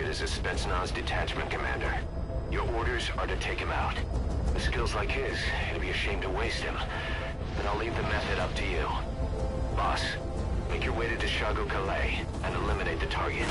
as a Spetsnaz detachment commander. Your orders are to take him out. With skills like his, it'd be a shame to waste him. But I'll leave the method up to you. Boss, make your way to Deshago Calais and eliminate the target.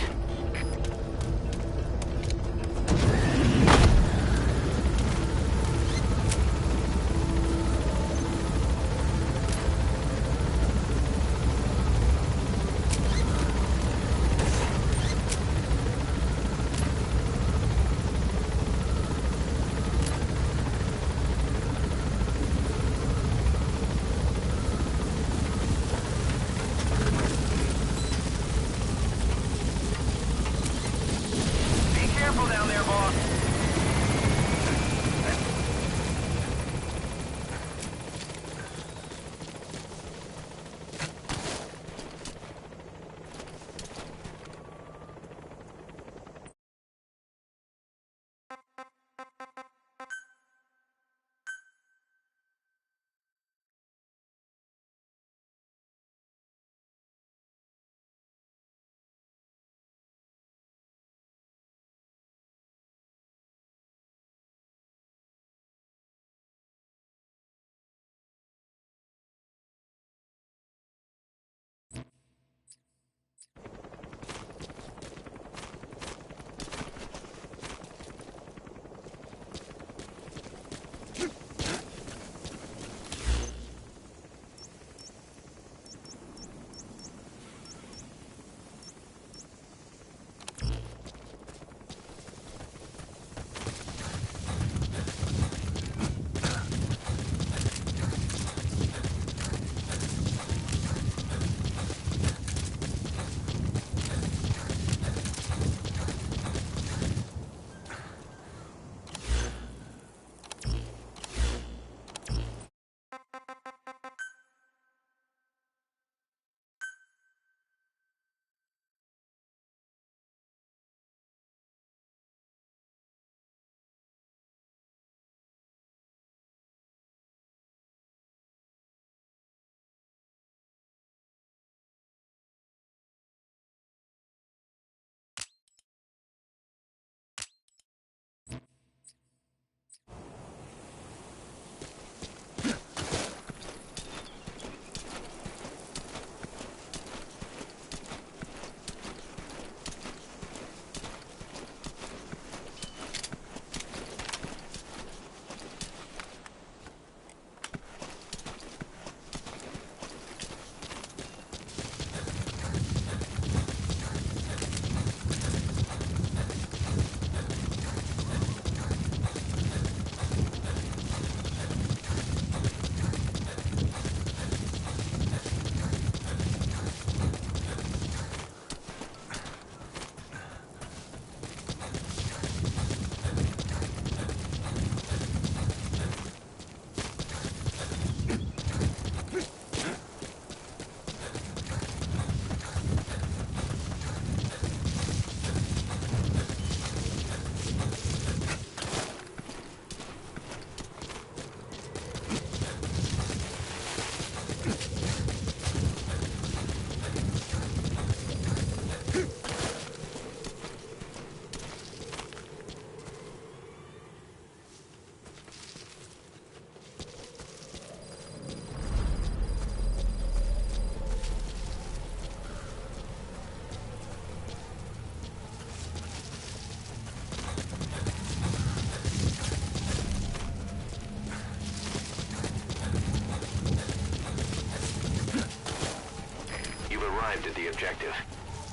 At the objective.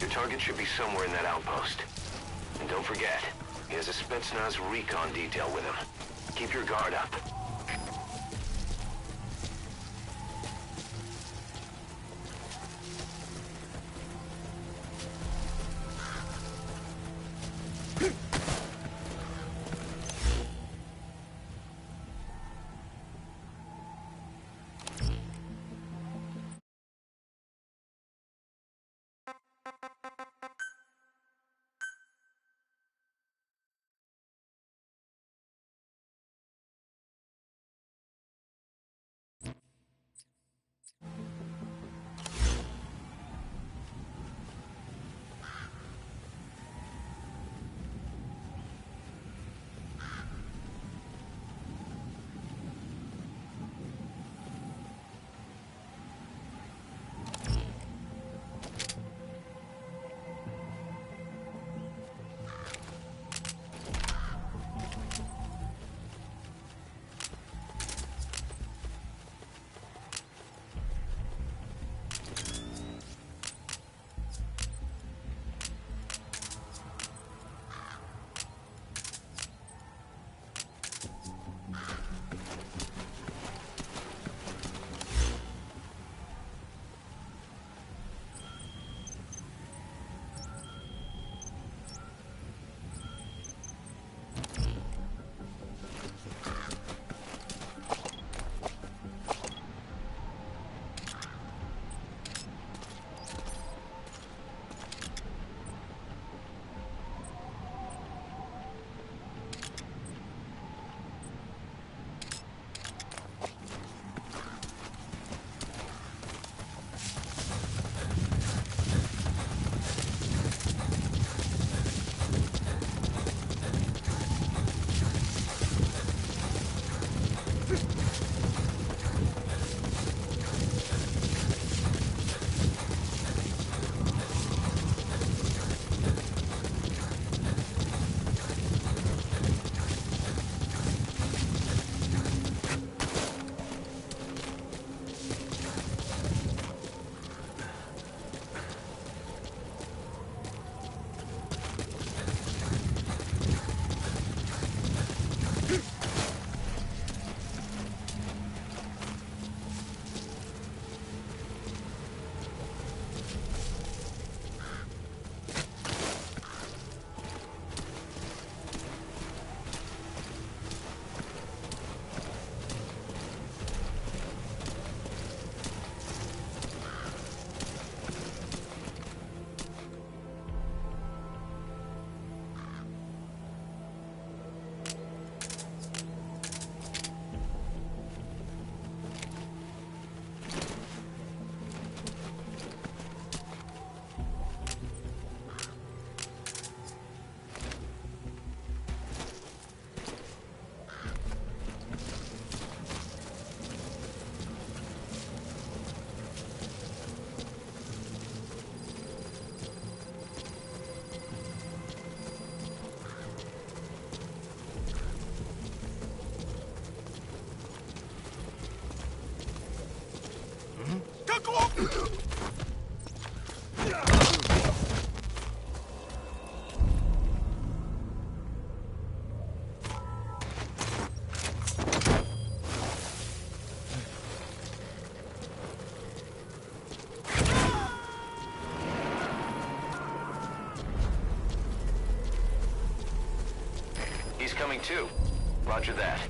Your target should be somewhere in that outpost. And don't forget, he has a Spetsnaz recon detail with him. Keep your guard up. He's coming too. Roger that.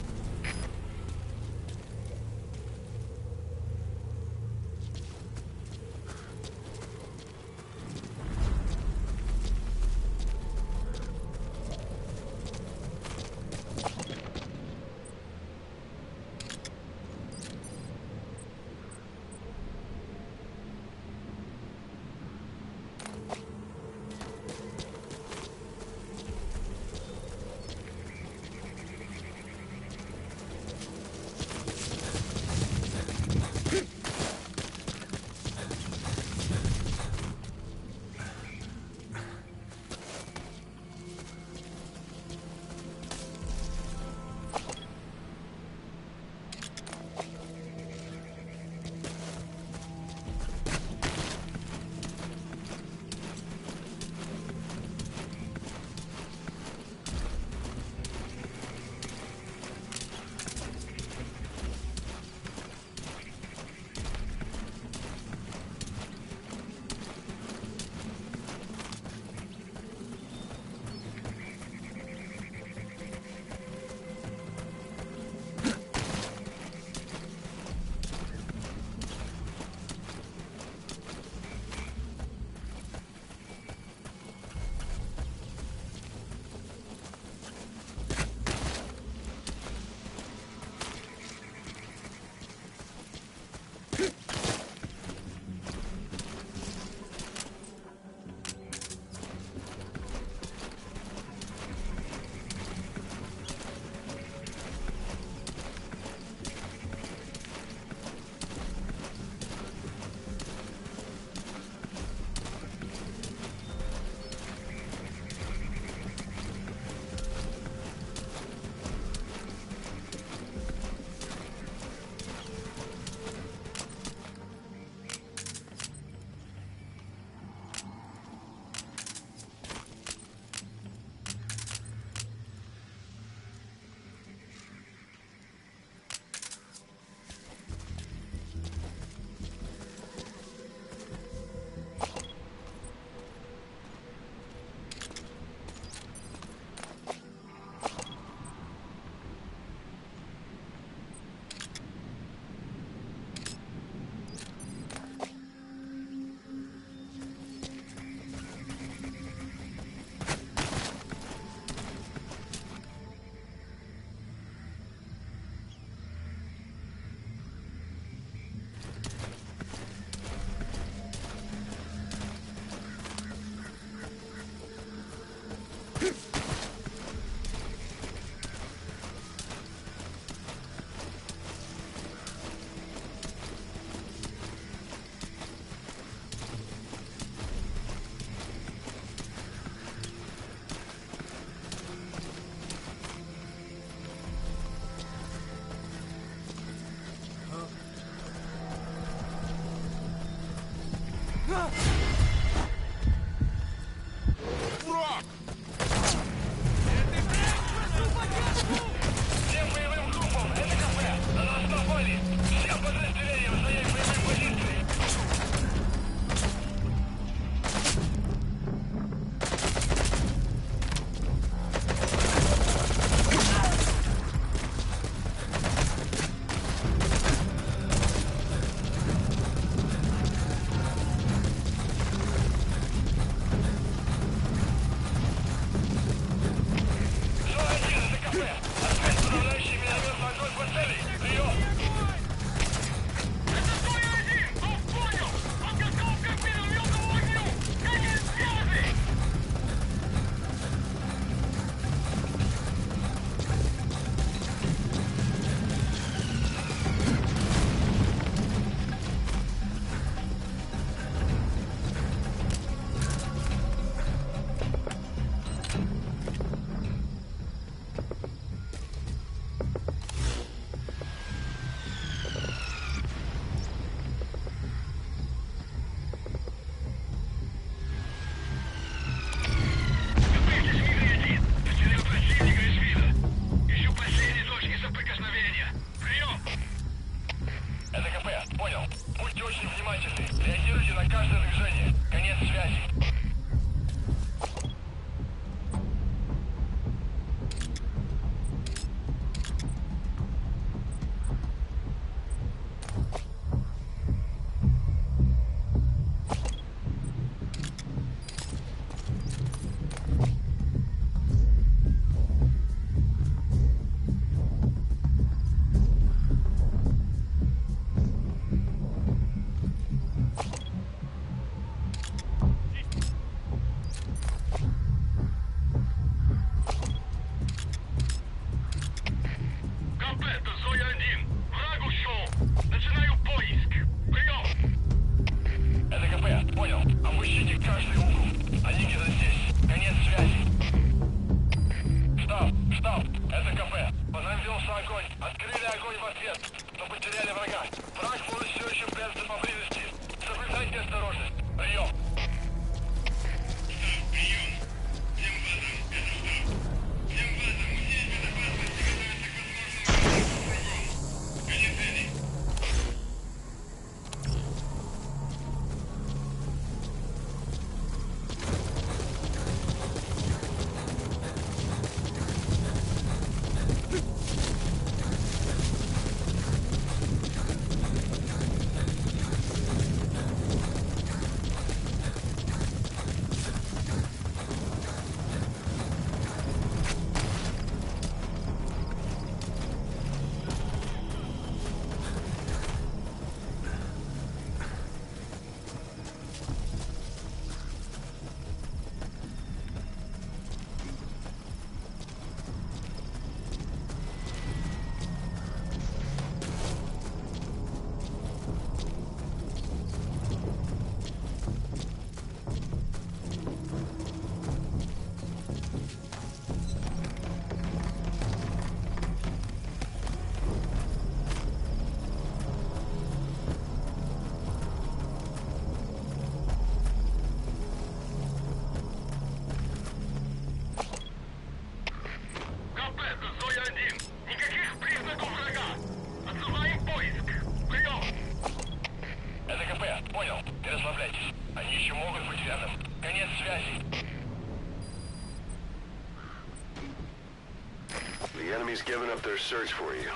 MGSV's given up their search for you.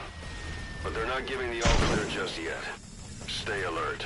But they're not giving the all clear just yet. Stay alert.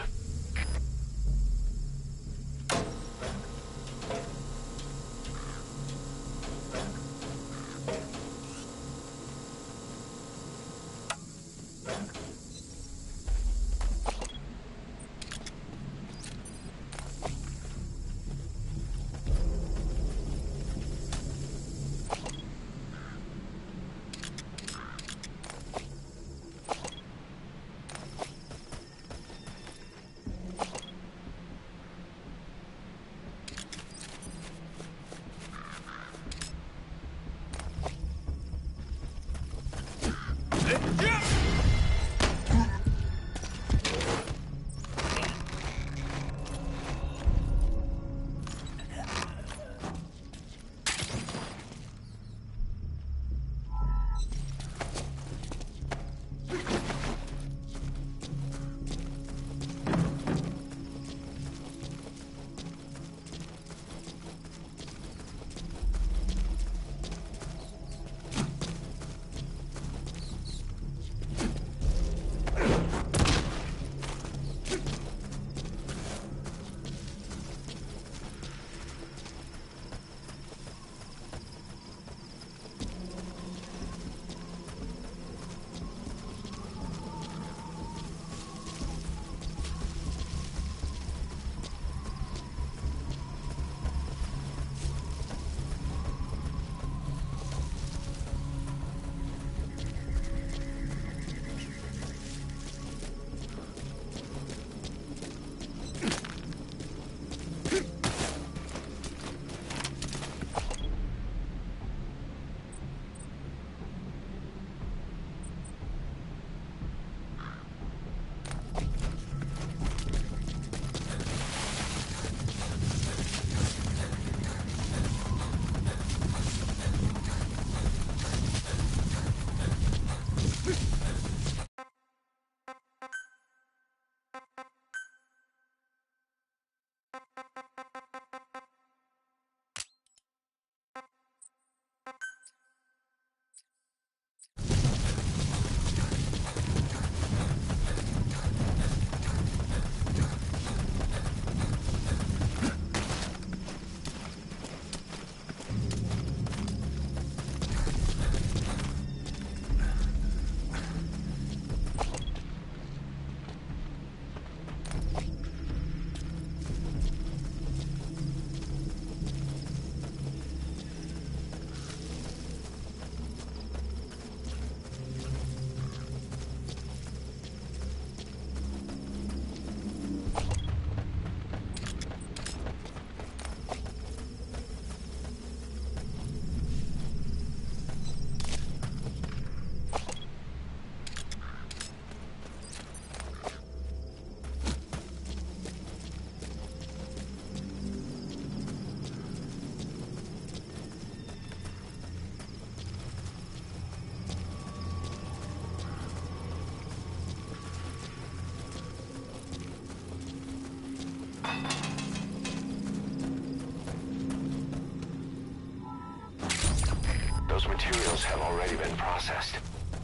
Those materials have already been processed.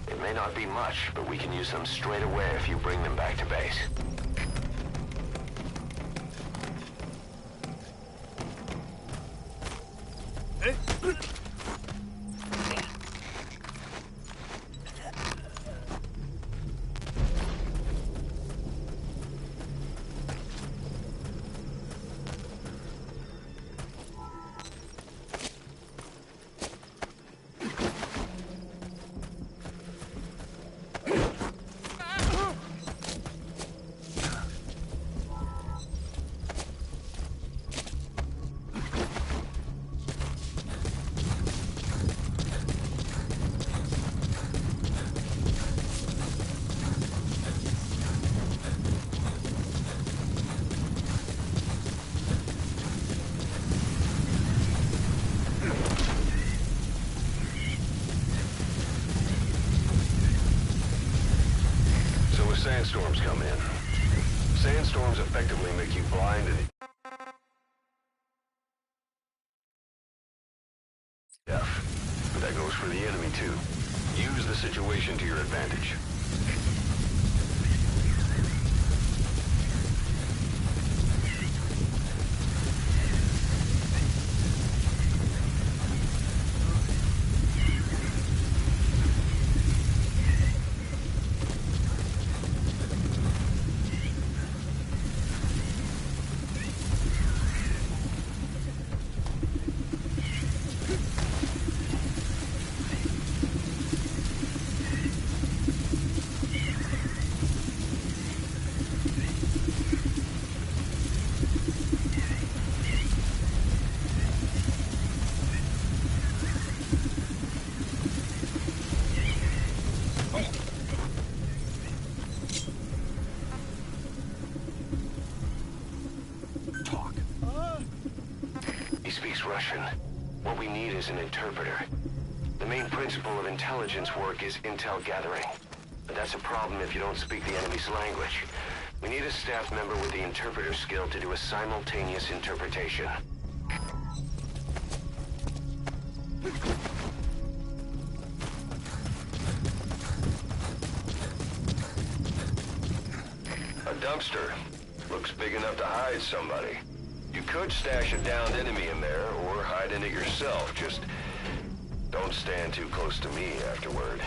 It may not be much, but we can use them straight away if you bring them back to base. Sandstorms come in. Sandstorms effectively make you blind and deaf. But that goes for the enemy too. Use the situation to your advantage. He speaks Russian. What we need is an interpreter. The main principle of intelligence work is intel gathering. But that's a problem if you don't speak the enemy's language. We need a staff member with the interpreter skill to do a simultaneous interpretation. A dumpster. Looks big enough to hide somebody. You could stash a downed enemy in there, or hide in it yourself. Just don't stand too close to me afterward.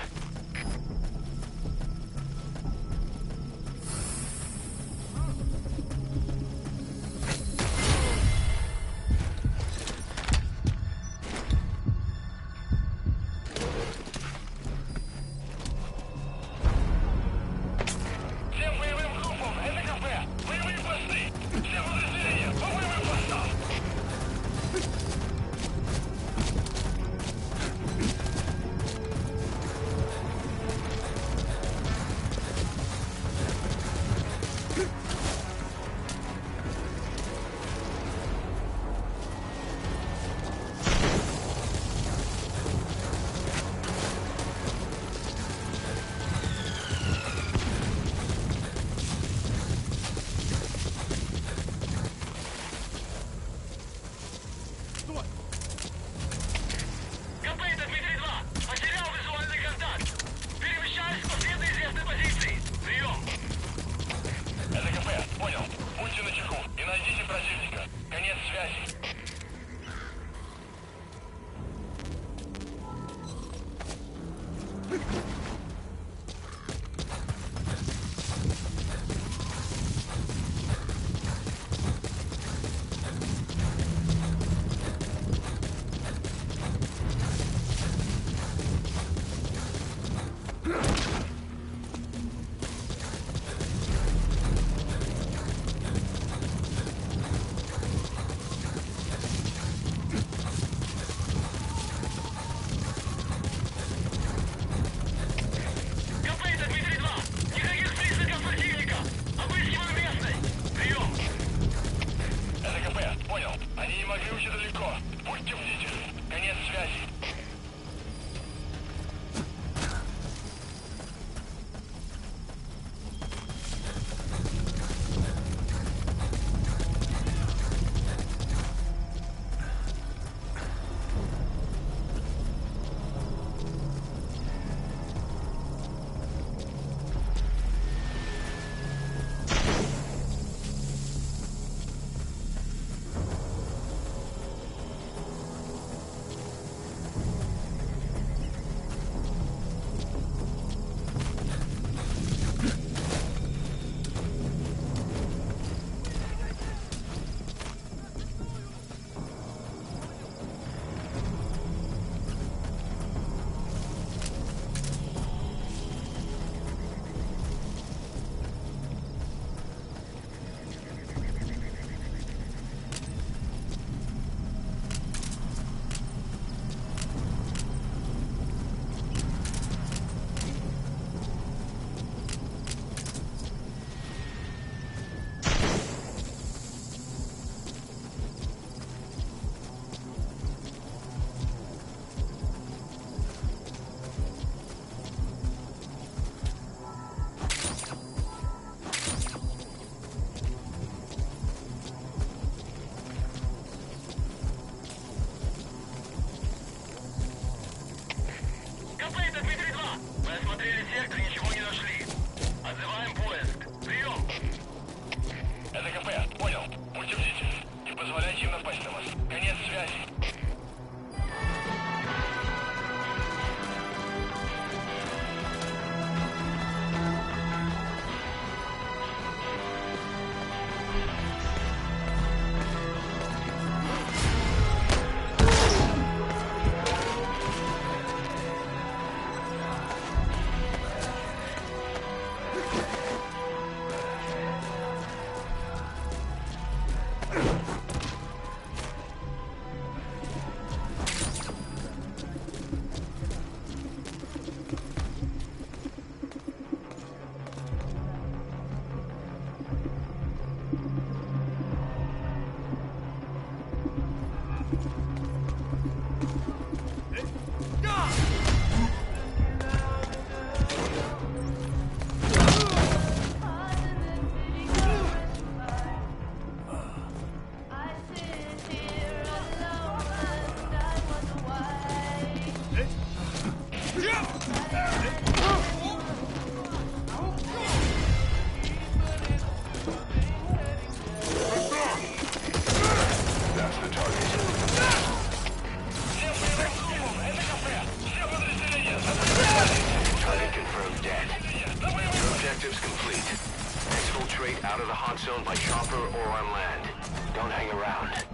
Exfiltrate out of the hot zone by chopper or on land. Don't hang around.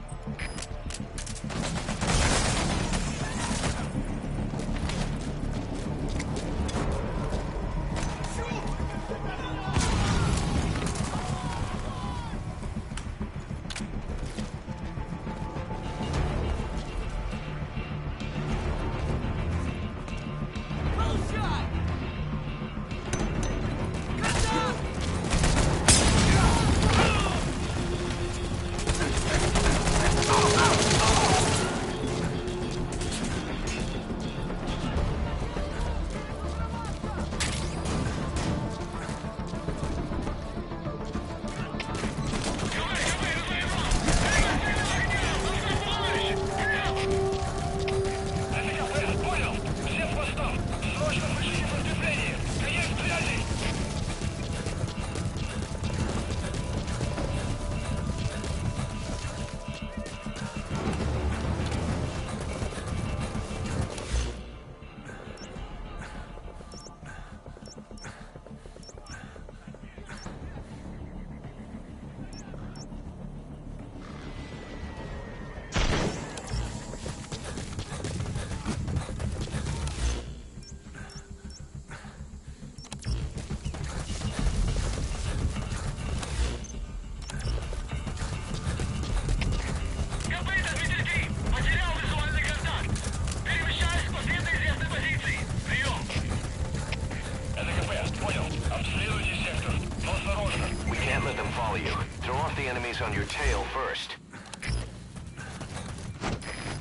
On your tail first.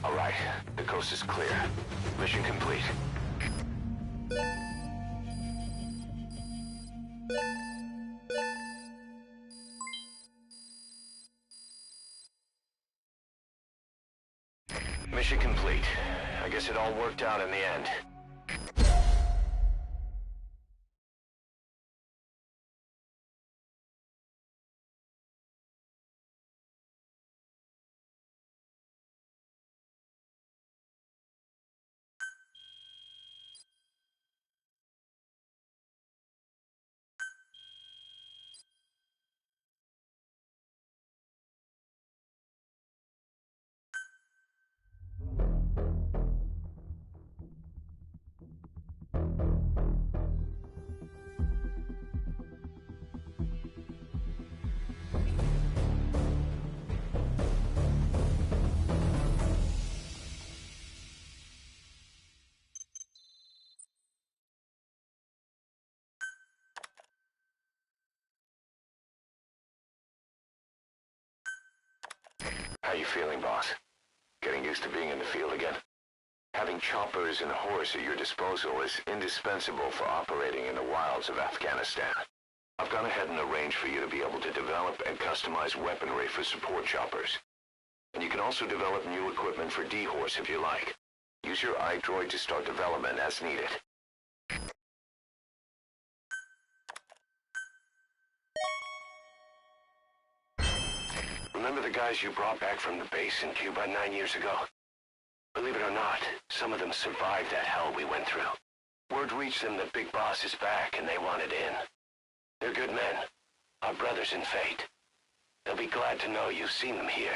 All right, the coast is clear. Mission complete. Mission complete. I guess it all worked out in the end. How you feeling, boss? Getting used to being in the field again? Having choppers and a horse at your disposal is indispensable for operating in the wilds of Afghanistan. I've gone ahead and arranged for you to be able to develop and customize weaponry for support choppers. And you can also develop new equipment for D-Horse if you like. Use your iDroid to start development as needed. Remember the guys you brought back from the base in Cuba 9 years ago? Believe it or not, some of them survived that hell we went through. Word reached them that Big Boss is back and they wanted in. They're good men, our brothers in fate. They'll be glad to know you've seen them here.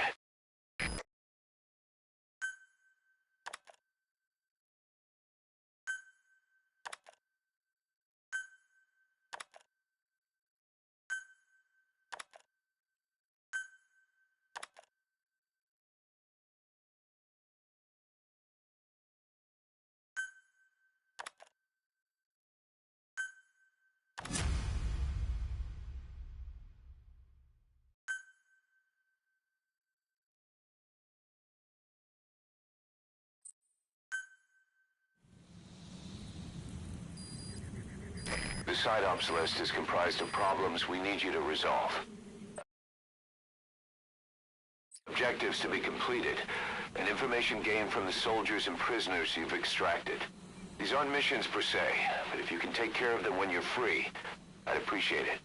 The side ops list is comprised of problems we need you to resolve. Objectives to be completed, and information gained from the soldiers and prisoners you've extracted. These aren't missions per se, but if you can take care of them when you're free, I'd appreciate it.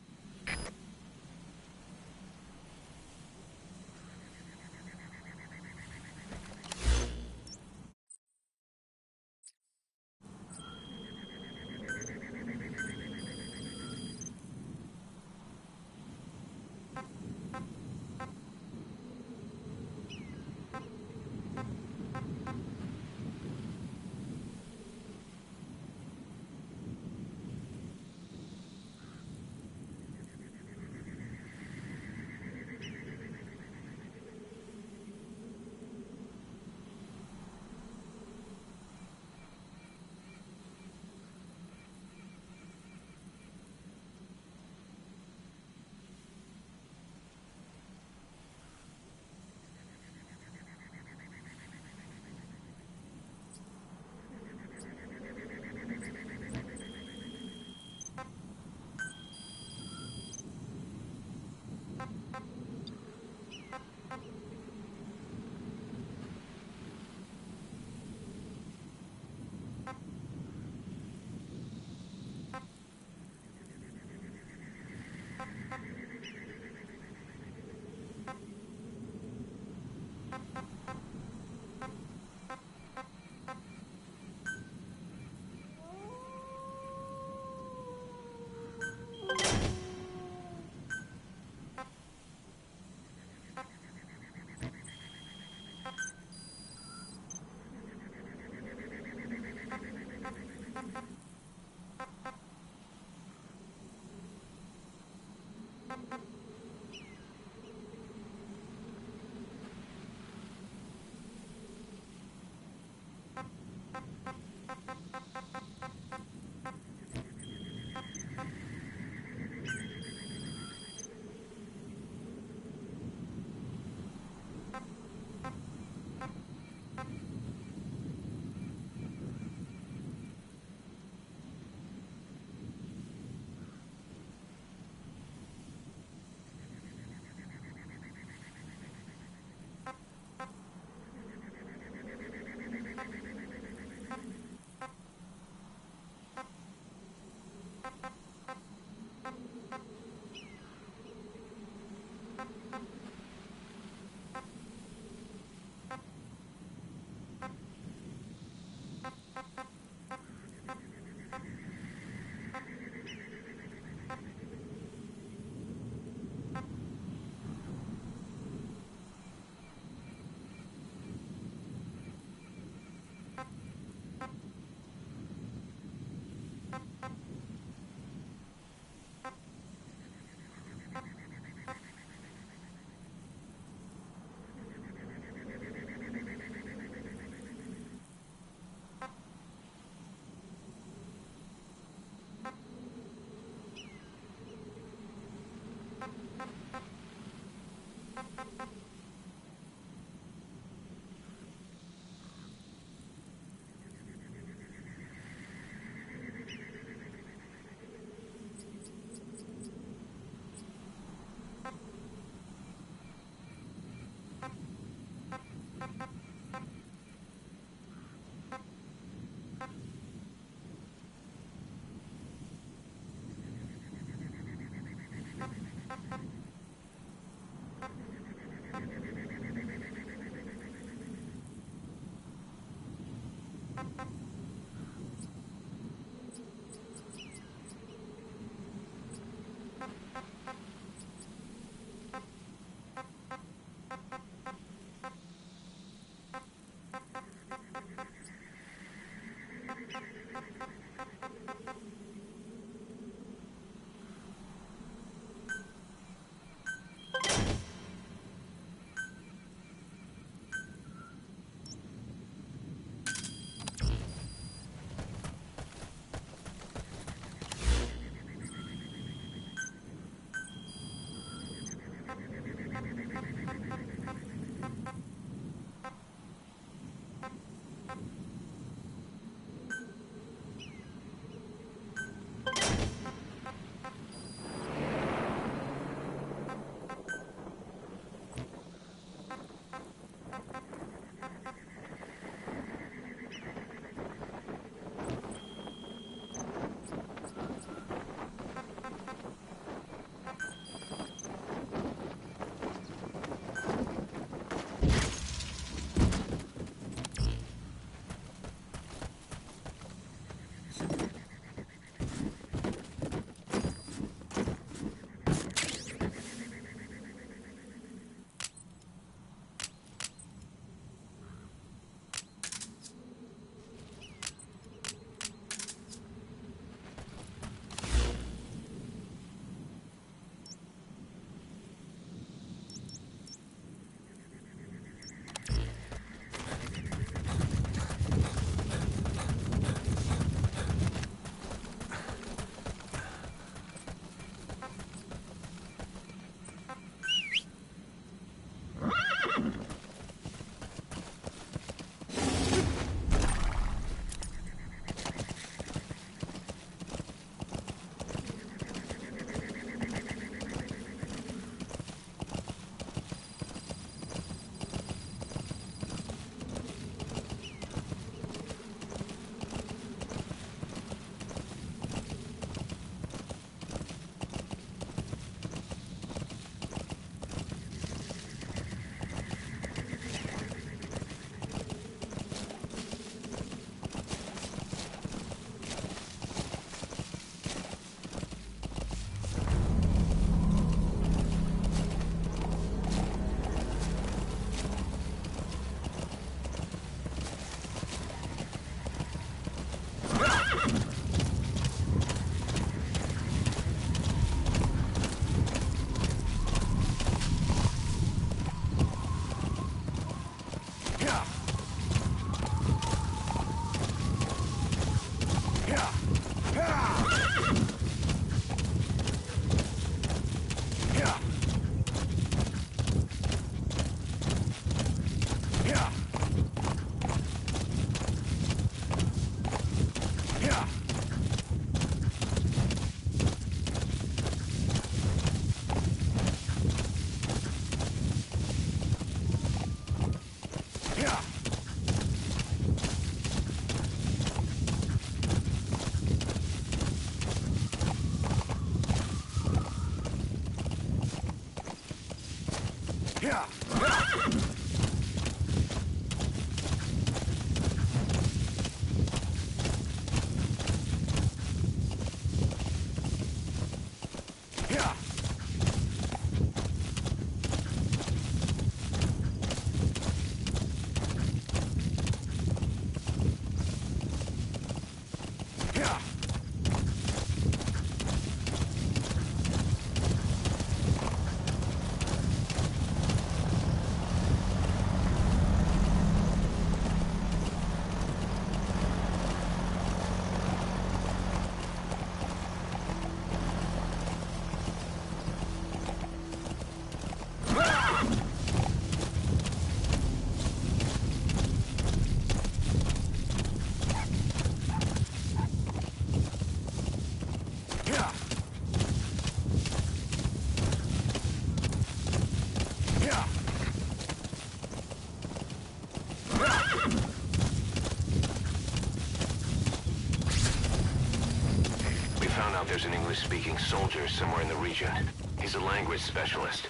There's an English-speaking soldier somewhere in the region. He's a language specialist.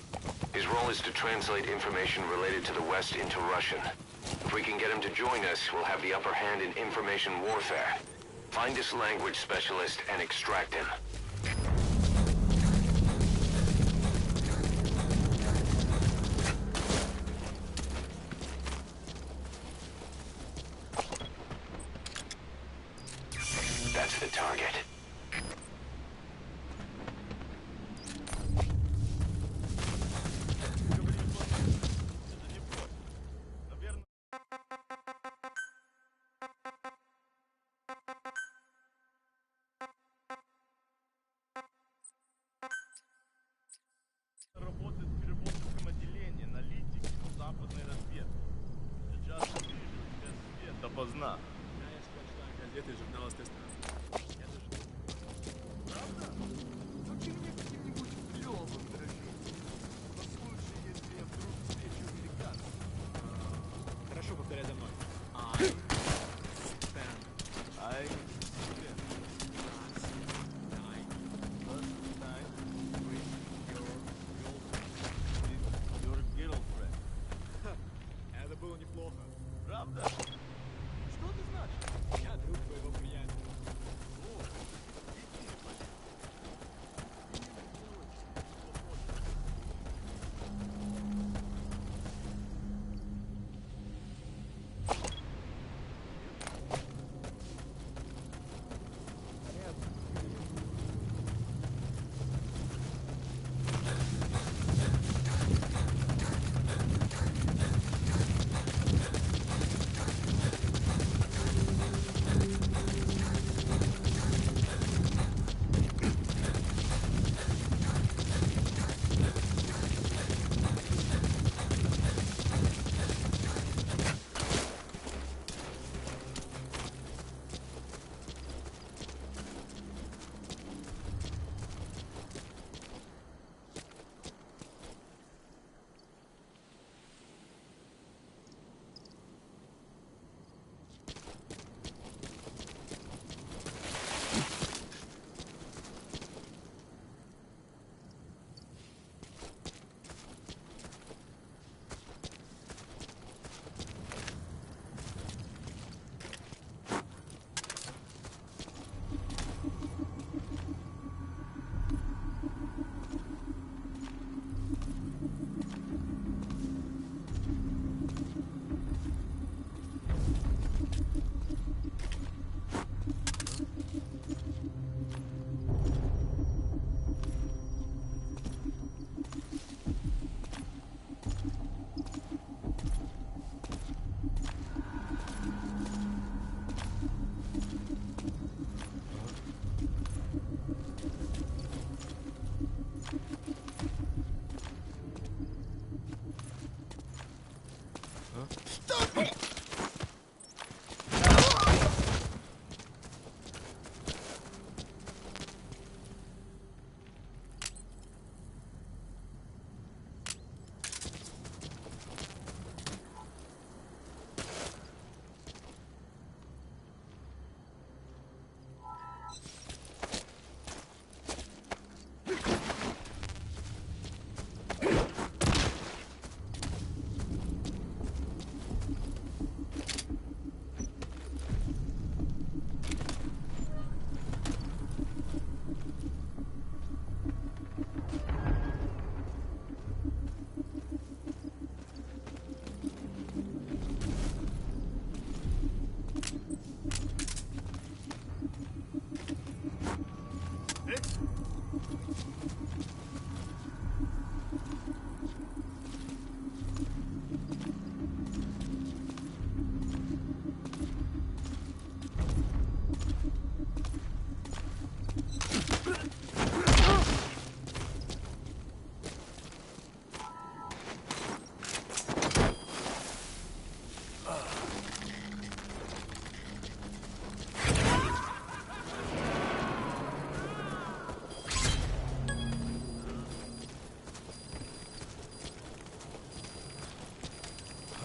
His role is to translate information related to the West into Russian. If we can get him to join us, we'll have the upper hand in information warfare. Find this language specialist and extract him. That's the target. Поздна. Знаешь, почитаю газеты и журналы с той страны. Я даже... Правда? Вообще мне каким-нибудь клёвым дрожит. На случай, если я вдруг встречу американцев. Хорошо, повторяй за мной. I stand. I stand. Last night with your girlfriend. Это было неплохо. Правда? Что это значит? Я друг твоего приятеля.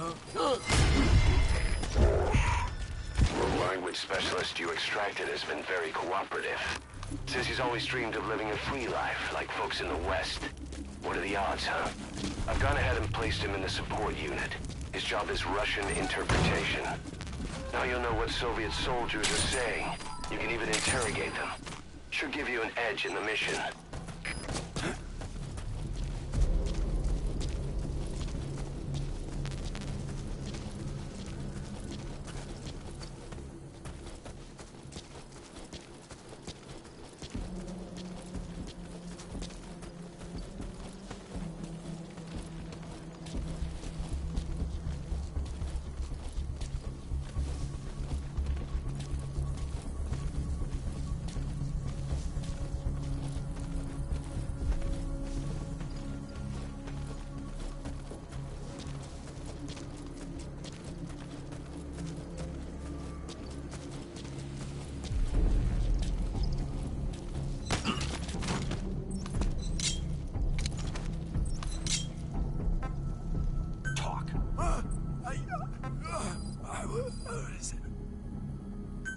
The language specialist you extracted has been very cooperative. Says he's always dreamed of living a free life, like folks in the West. What are the odds, huh? I've gone ahead and placed him in the support unit. His job is Russian interpretation. Now you'll know what Soviet soldiers are saying. You can even interrogate them. Should give you an edge in the mission.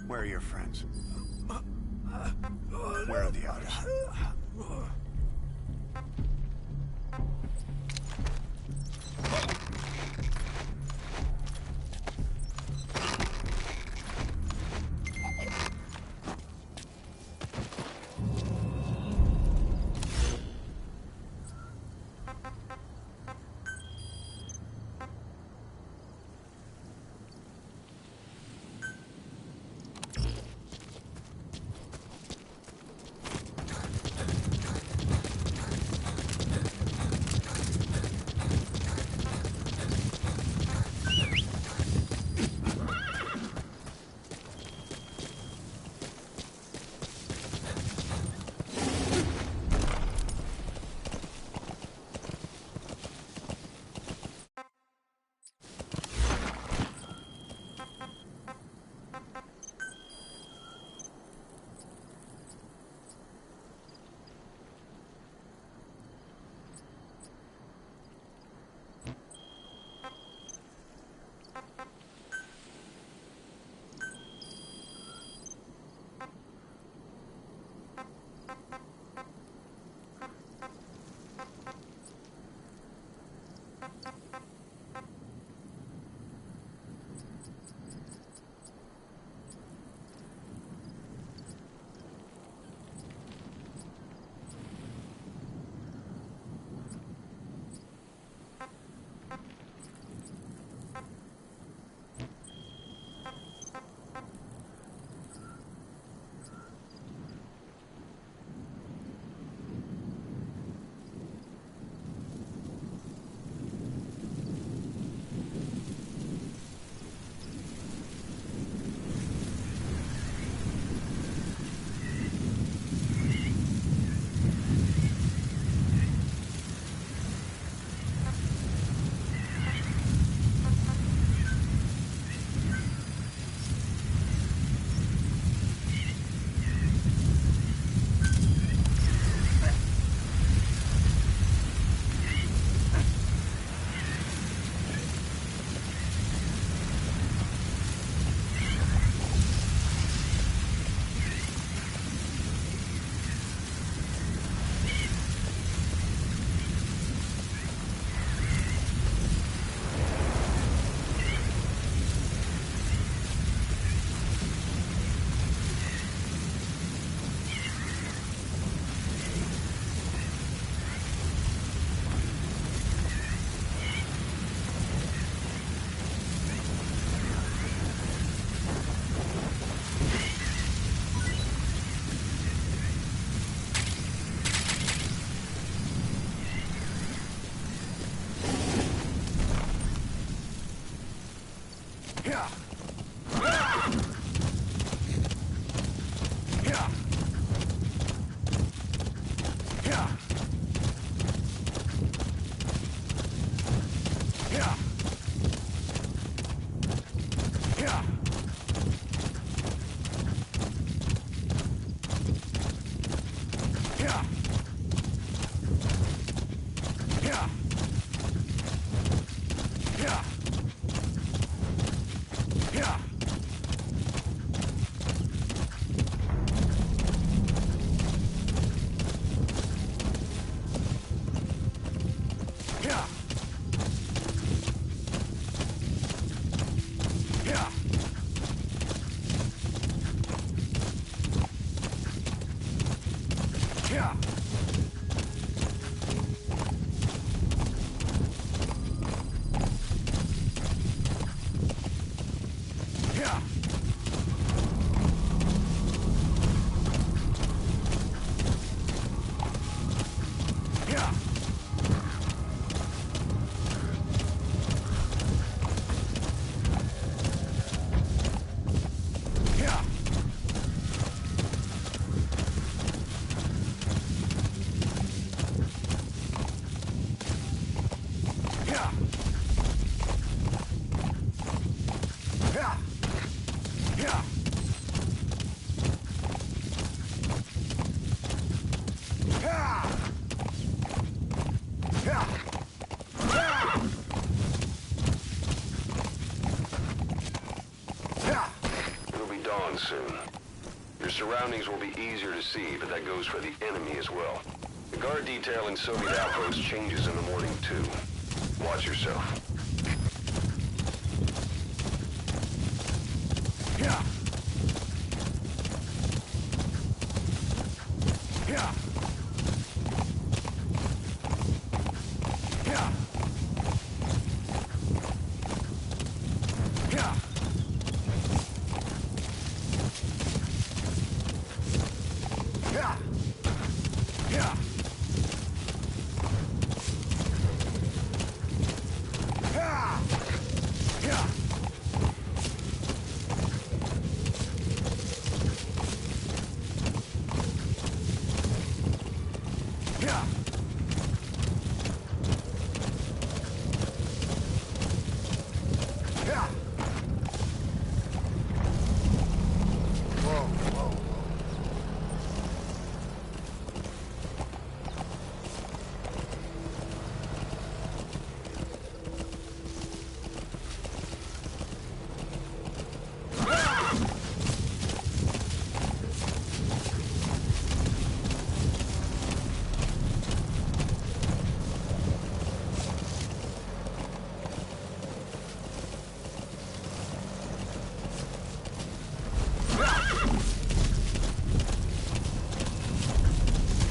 Where are your friends? Where are the others? surroundings will be easier to see, but that goes for the enemy as well. The guard detail in Soviet outposts changes in the morning, too. Watch yourself. Yeah. Yeah. Yeah. Yeah. Yeah. Yeah. Yeah. Yeah. Yeah. Yeah. Whoa, whoa, whoa.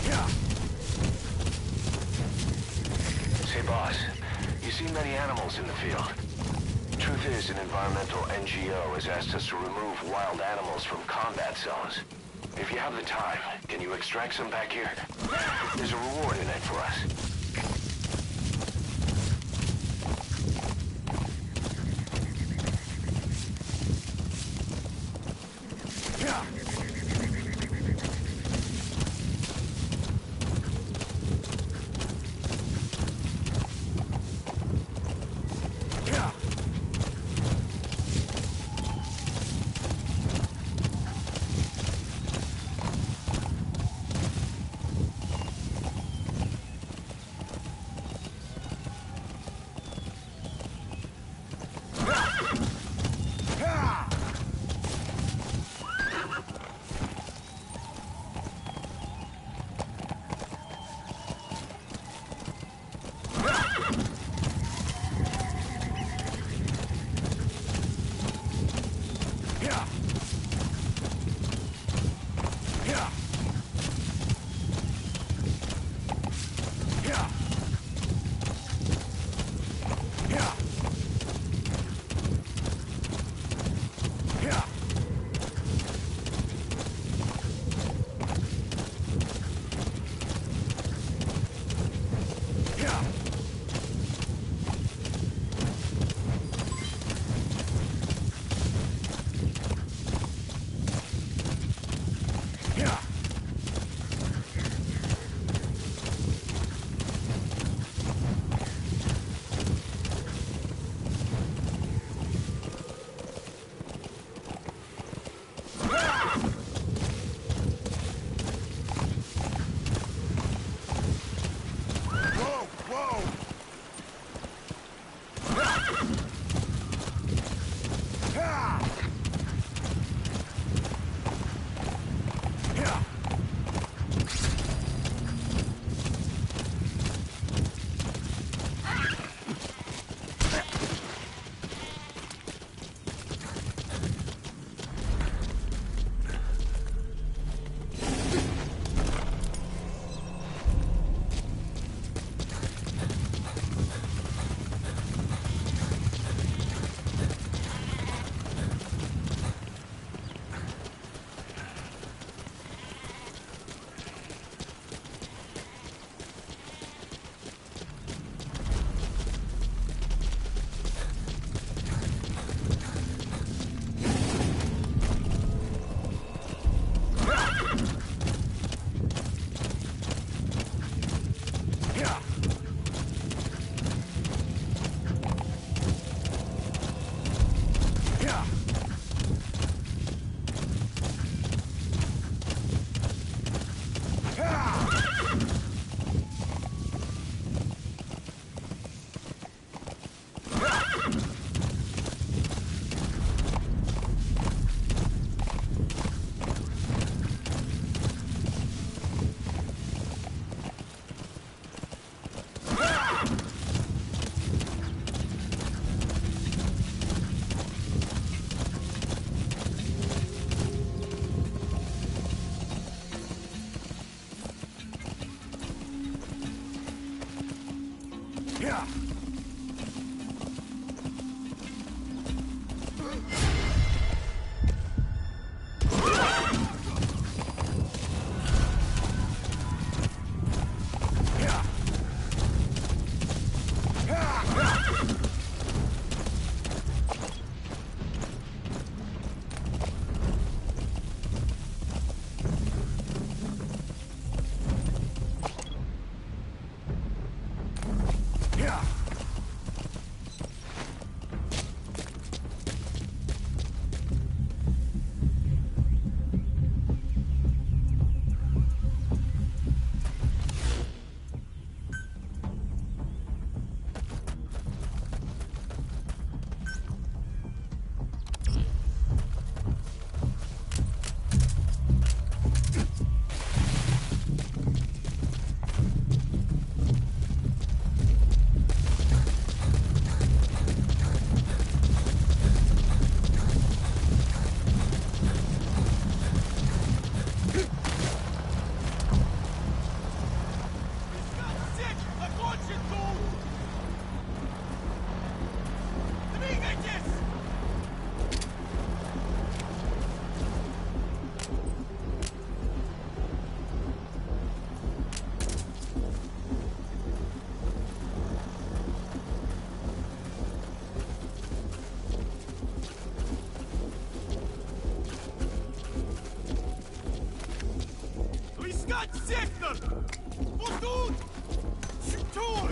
Yeah. Say, boss, you see many animals in the field. Truth is, an environmental NGO has asked us to remove wild animals from combat zones. If you have the time, can you extract some back here? There's a reward in it for us. Yeah. Yeah. Yeah. Искать сектор! Вот тут! Чуть-чуть!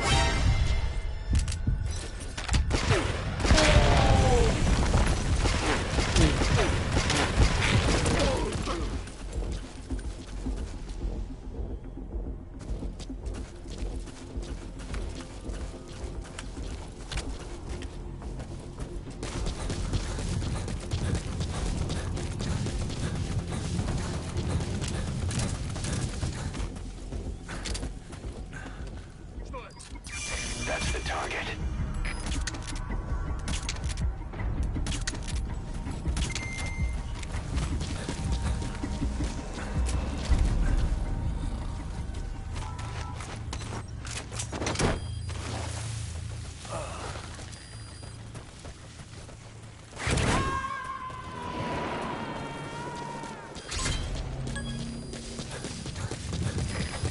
That's the target.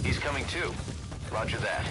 He's coming too. Roger that.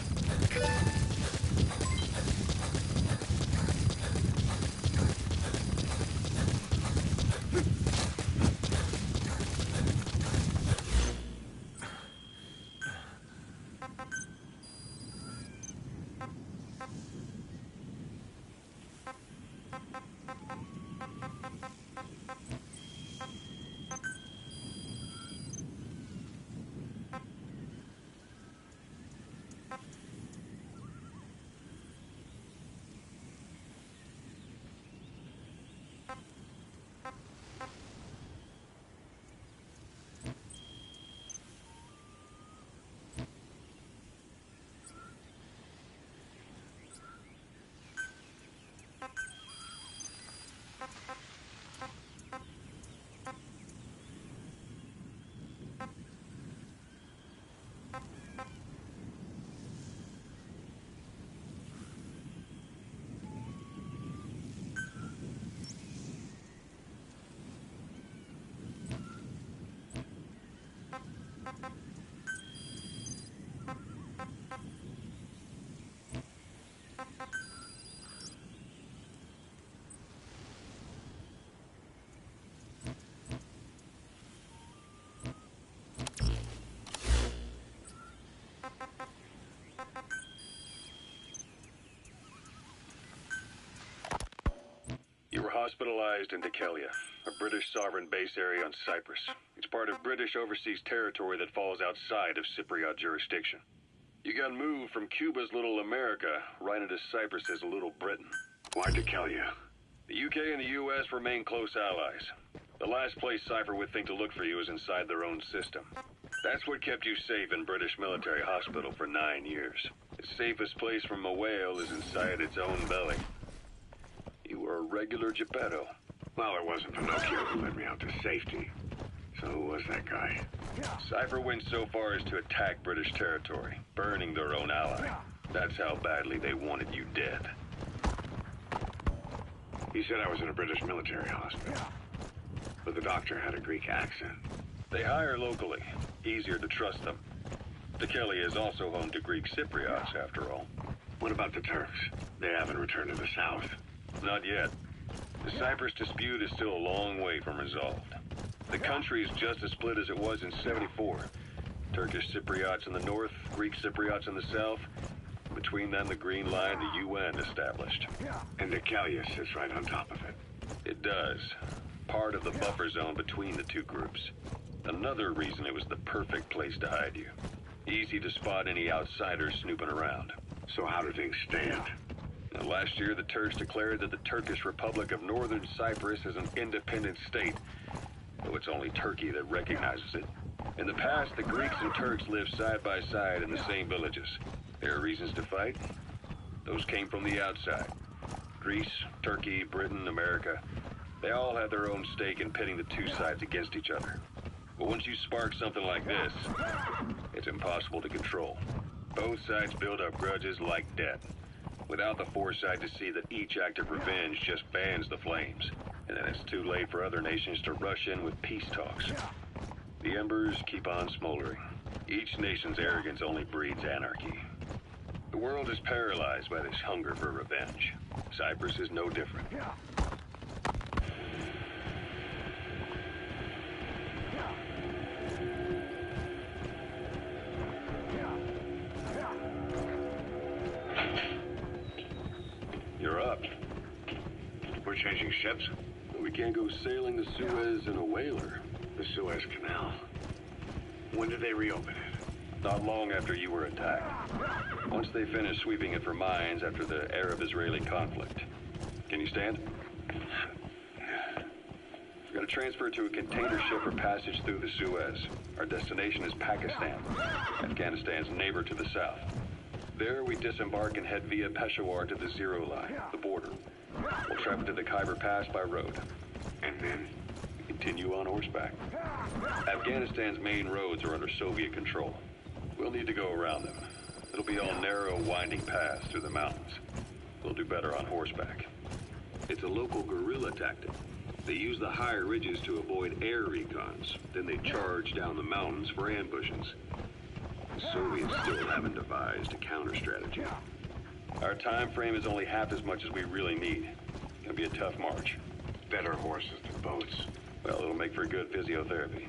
You were hospitalized in Dekelia, a British sovereign base area on Cyprus. It's part of British overseas territory that falls outside of Cypriot jurisdiction. You got moved from Cuba's Little America right into Cyprus's Little Britain. Why Dekelia? The UK and the US remain close allies. The last place Cypher would think to look for you is inside their own system. That's what kept you safe in British military hospital for 9 years. The safest place from a whale is inside its own belly. You were a regular Geppetto. Well, it wasn't Pinocchio who led me out to safety. So who was that guy? Cypher went so far as to attack British territory, burning their own ally. That's how badly they wanted you dead. He said I was in a British military hospital. But the doctor had a Greek accent. They hire locally. Easier to trust them. Dekelia is also home to Greek Cypriots, after all. What about the Turks? They haven't returned to the south. Not yet. The Cyprus dispute is still a long way from resolved. The country is just as split as it was in '74. Turkish Cypriots in the north, Greek Cypriots in the south. Between them, the Green Line, the UN established. And Dekelia sits right on top of it. It does. Part of the buffer zone between the two groups. Another reason it was the perfect place to hide you. Easy to spot any outsiders snooping around. So how do things stand? Now, last year, the Turks declared that the Turkish Republic of Northern Cyprus is an independent state, though it's only Turkey that recognizes it. In the past, the Greeks and Turks lived side by side in the same villages. There are reasons to fight. Those came from the outside. Greece, Turkey, Britain, America, they all had their own stake in pitting the two sides against each other. But once you spark something like this, it's impossible to control. Both sides build up grudges like debt, without the foresight to see that each act of revenge just fans the flames, and then it's too late for other nations to rush in with peace talks. The embers keep on smoldering. Each nation's arrogance only breeds anarchy. The world is paralyzed by this hunger for revenge. Cyprus is no different. You're up. We're changing ships? We can't go sailing the Suez in a whaler. The Suez Canal. When did they reopen it? Not long after you were attacked. Once they finished sweeping it for mines after the Arab-Israeli conflict. Can you stand? We've got to transfer to a container ship for passage through the Suez. Our destination is Pakistan, Afghanistan's neighbor to the south. There, we disembark and head via Peshawar to the Zero Line, the border. We'll travel to the Khyber Pass by road. And then? We continue on horseback. Afghanistan's main roads are under Soviet control. We'll need to go around them. It'll be all narrow, winding paths through the mountains. We'll do better on horseback. It's a local guerrilla tactic. They use the higher ridges to avoid air recons. Then they charge down the mountains for ambushes. The Soviets still haven't devised a counter-strategy. Our time frame is only half as much as we really need. It's gonna be a tough march. Better horses than boats. Well, it'll make for good physiotherapy.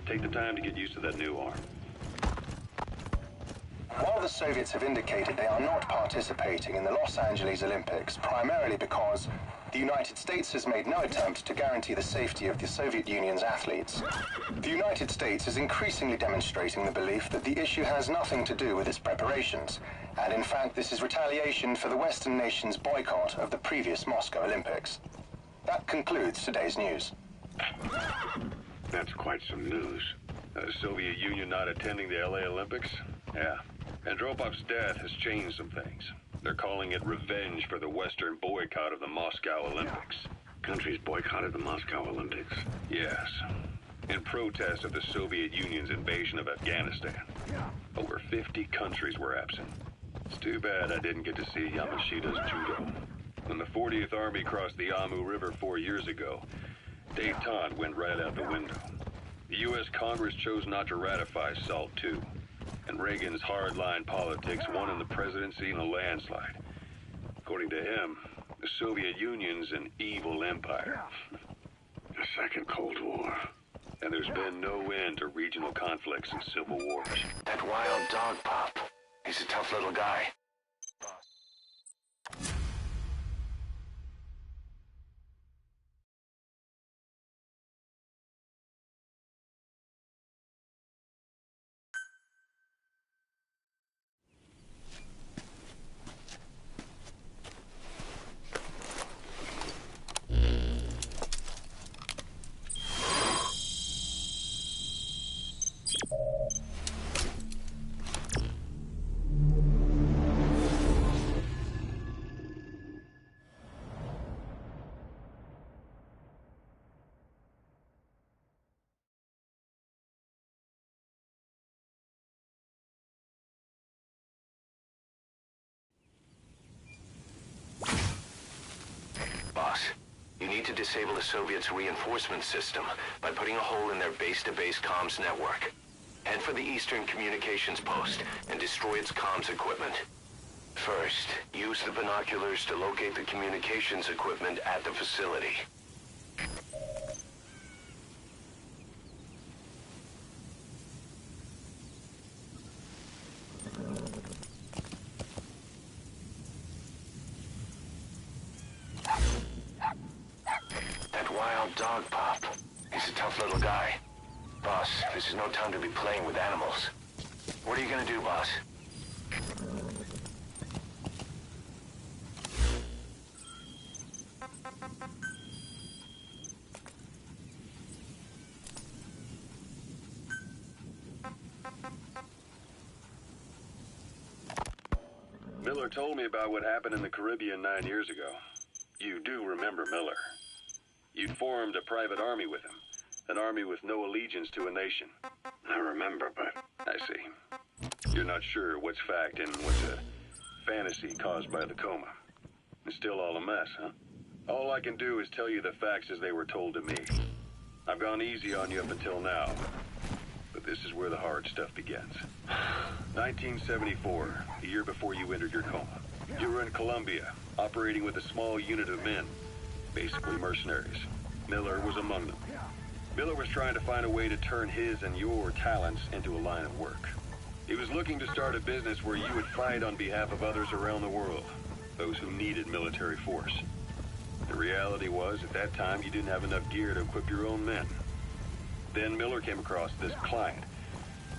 Take the time to get used to that new arm. While the Soviets have indicated they are not participating in the Los Angeles Olympics, primarily because the United States has made no attempt to guarantee the safety of the Soviet Union's athletes, the United States is increasingly demonstrating the belief that the issue has nothing to do with its preparations, and in fact this is retaliation for the Western nations' boycott of the previous Moscow Olympics. That concludes today's news. That's quite some news. The Soviet Union not attending the LA Olympics? Yeah. Andropov's death has changed some things. They're calling it revenge for the Western boycott of the Moscow Olympics. Countries boycotted the Moscow Olympics. Yes. In protest of the Soviet Union's invasion of Afghanistan. Over 50 countries were absent. It's too bad I didn't get to see Yamashita's judo. When the 40th Army crossed the Amu River 4 years ago, détente went right out the window. The U.S. Congress chose not to ratify SALT II. And Reagan's hardline politics won in the presidency in a landslide. According to him, the Soviet Union's an evil empire. A second Cold War. And there's been no end to regional conflicts and civil wars. That wild dog, Pop. He's a tough little guy. disable the Soviets' reinforcement system by putting a hole in their base-to-base comms network. Head for the Eastern Communications Post and destroy its comms equipment. First, use the binoculars to locate the communications equipment at the facility. That wild dog pup. He's a tough little guy. Boss, this is no time to be playing with animals. What are you gonna do, boss? Miller told me about what happened in the Caribbean 9 years ago. You do remember Miller. You'd formed a private army with him. An army with no allegiance to a nation. I remember, but I see. You're not sure what's fact and what's a fantasy caused by the coma. It's still all a mess, huh? All I can do is tell you the facts as they were told to me. I've gone easy on you up until now. But this is where the hard stuff begins. 1974, the year before you entered your coma. You were in Colombia, operating with a small unit of men, basically mercenaries. Miller was among them. Miller was trying to find a way to turn his and your talents into a line of work. He was looking to start a business where you would fight on behalf of others around the world, those who needed military force. The reality was, at that time, you didn't have enough gear to equip your own men. Then Miller came across this client.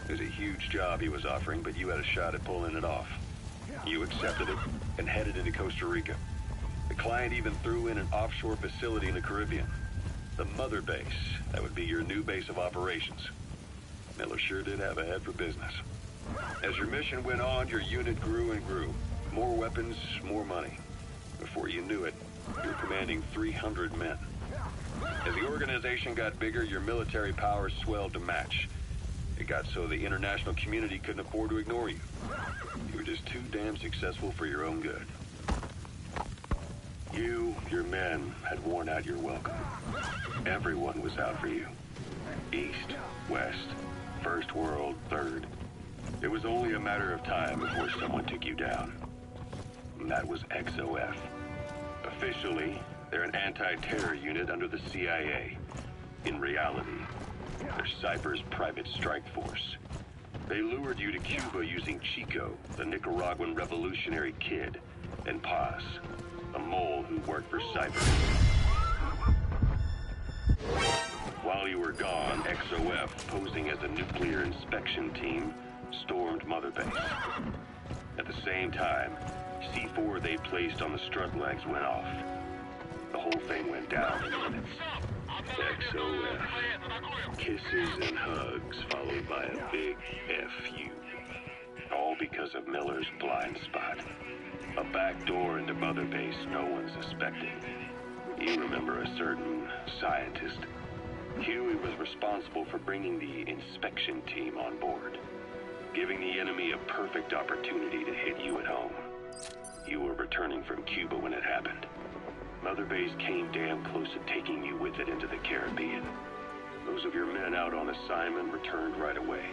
It was a huge job he was offering, but you had a shot at pulling it off. You accepted it and headed into Costa Rica. The client even threw in an offshore facility in the Caribbean. The mother base, that would be your new base of operations. Miller sure did have a head for business. As your mission went on, your unit grew and grew. More weapons, more money. Before you knew it, you were commanding 300 men. As the organization got bigger, your military powers swelled to match. It got so the international community couldn't afford to ignore you. You were just too damn successful for your own good. You, your men, had worn out your welcome. Everyone was out for you. East, West, First World, Third. It was only a matter of time before someone took you down. And that was XOF. Officially, they're an anti-terror unit under the CIA. In reality, they're Cyprus' private strike force. They lured you to Cuba using Chico, the Nicaraguan revolutionary kid, and Paz, a mole who worked for Cyprus. While you were gone, XOF, posing as a nuclear inspection team, stormed Mother Base. At the same time, C4 they placed on the strut legs went off. The whole thing went down in minutes. XOF. Kisses and hugs, followed by a big FU. All because of Miller's blind spot. A back door into Mother Base no one suspected. You remember a certain scientist. Huey was responsible for bringing the inspection team on board, giving the enemy a perfect opportunity to hit you at home. You were returning from Cuba when it happened. Mother Base came damn close to taking you with it into the Caribbean. Those of your men out on assignment returned right away.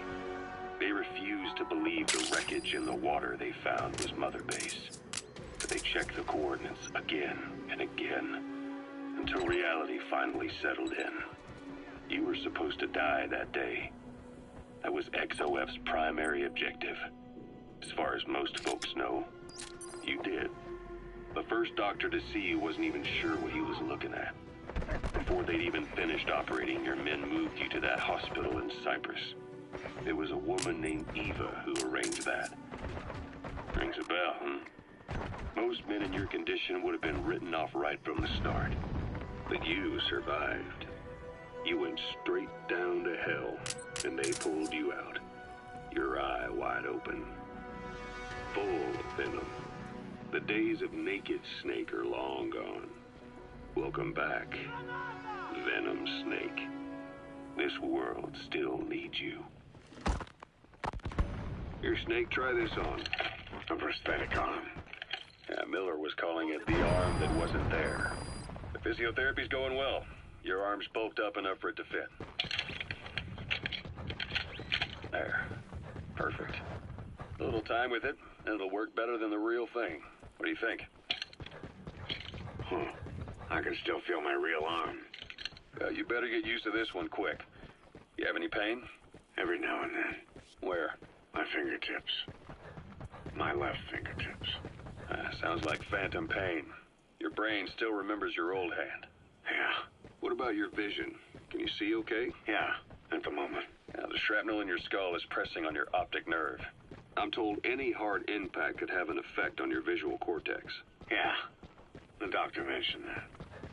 They refused to believe the wreckage in the water they found was Mother Base. But they checked the coordinates again and again, until reality finally settled in. You were supposed to die that day. That was XOF's primary objective. As far as most folks know, you did. The first doctor to see you wasn't even sure what he was looking at. Before they'd even finished operating, your men moved you to that hospital in Cyprus. It was a woman named Eva who arranged that. Rings a bell, huh? Most men in your condition would have been written off right from the start. But you survived. You went straight down to hell, and they pulled you out. Your eye wide open. Full of venom. The days of naked Snake are long gone. Welcome back, Venom Snake. This world still needs you. Here, Snake, try this on. A prosthetic arm. Yeah, Miller was calling it the arm that wasn't there. The Physiotherapy's going well. Your arm's bulked up enough for it to fit. There. Perfect. A little time with it, and it'll work better than the real thing. What do you think? I can still feel my real arm. You better get used to this one quick. You have any pain? Every now and then. Where? My fingertips. My left fingertips. Sounds like phantom pain. Your brain still remembers your old hand. Yeah. What about your vision? Can you see okay? Yeah, at the moment. Now, the shrapnel in your skull is pressing on your optic nerve. I'm told any hard impact could have an effect on your visual cortex. Yeah. The doctor mentioned that.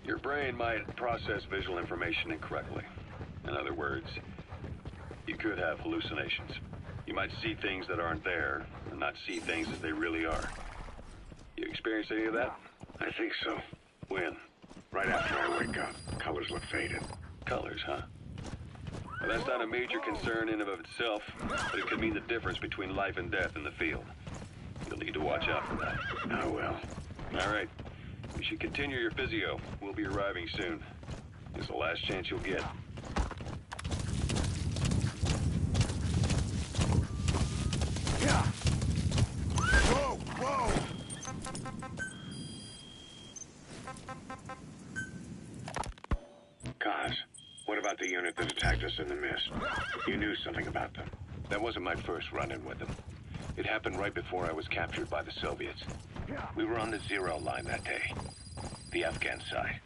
Your brain might process visual information incorrectly. In other words, you could have hallucinations. You might see things that aren't there, and not see things as they really are. You experience any of that? I think so. When? Right after I wake up. Colors look faded. Colors, huh? Well, that's not a major concern in and of itself, but it could mean the difference between life and death in the field. You'll need to watch out for that. I will. All right. You should continue your physio. We'll be arriving soon. It's the last chance you'll get. Yeah. Whoa, whoa. Kaz, what about the unit that attacked us in the mist? You knew something about them. That wasn't my first run-in with them. It happened right before I was captured by the Soviets. We were on the Zero line that day, the Afghan side,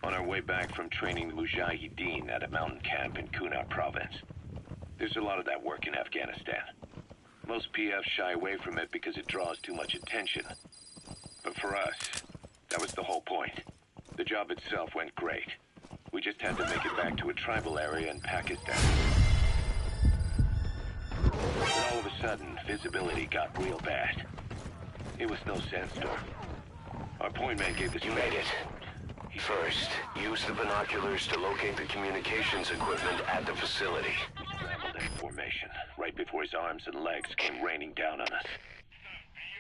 on our way back from training the Mujahideen at a mountain camp in Kunar province. There's a lot of that work in Afghanistan. Most PFs shy away from it because it draws too much attention. But for us, that was the whole point. The job itself went great. We just had to make it back to a tribal area in Pakistan. Then all of a sudden, visibility got real bad. It was no sandstorm. Our point man gave this... You made it. First, use the binoculars to locate the communications equipment at the facility. We scrambled in formation right before his arms and legs came raining down on us.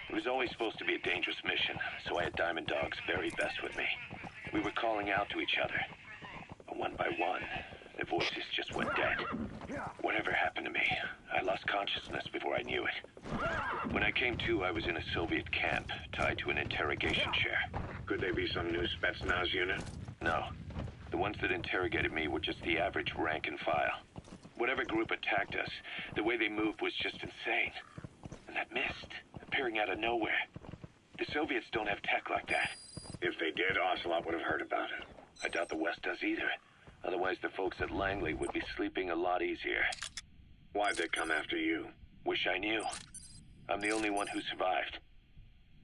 It was always supposed to be a dangerous mission, so I had Diamond Dog's very best with me. We were calling out to each other. But one by one, their voices just went dead. Whatever happened to me, I lost consciousness before I knew it. When I came to, I was in a Soviet camp, tied to an interrogation chair. Could they be some new Spetsnaz unit? No. The ones that interrogated me were just the average rank and file. Whatever group attacked us, the way they moved was just insane. And that mist, appearing out of nowhere. The Soviets don't have tech like that. If they did, Ocelot would have heard about it. I doubt the West does either. Otherwise, the folks at Langley would be sleeping a lot easier. Why'd they come after you? Wish I knew. I'm the only one who survived.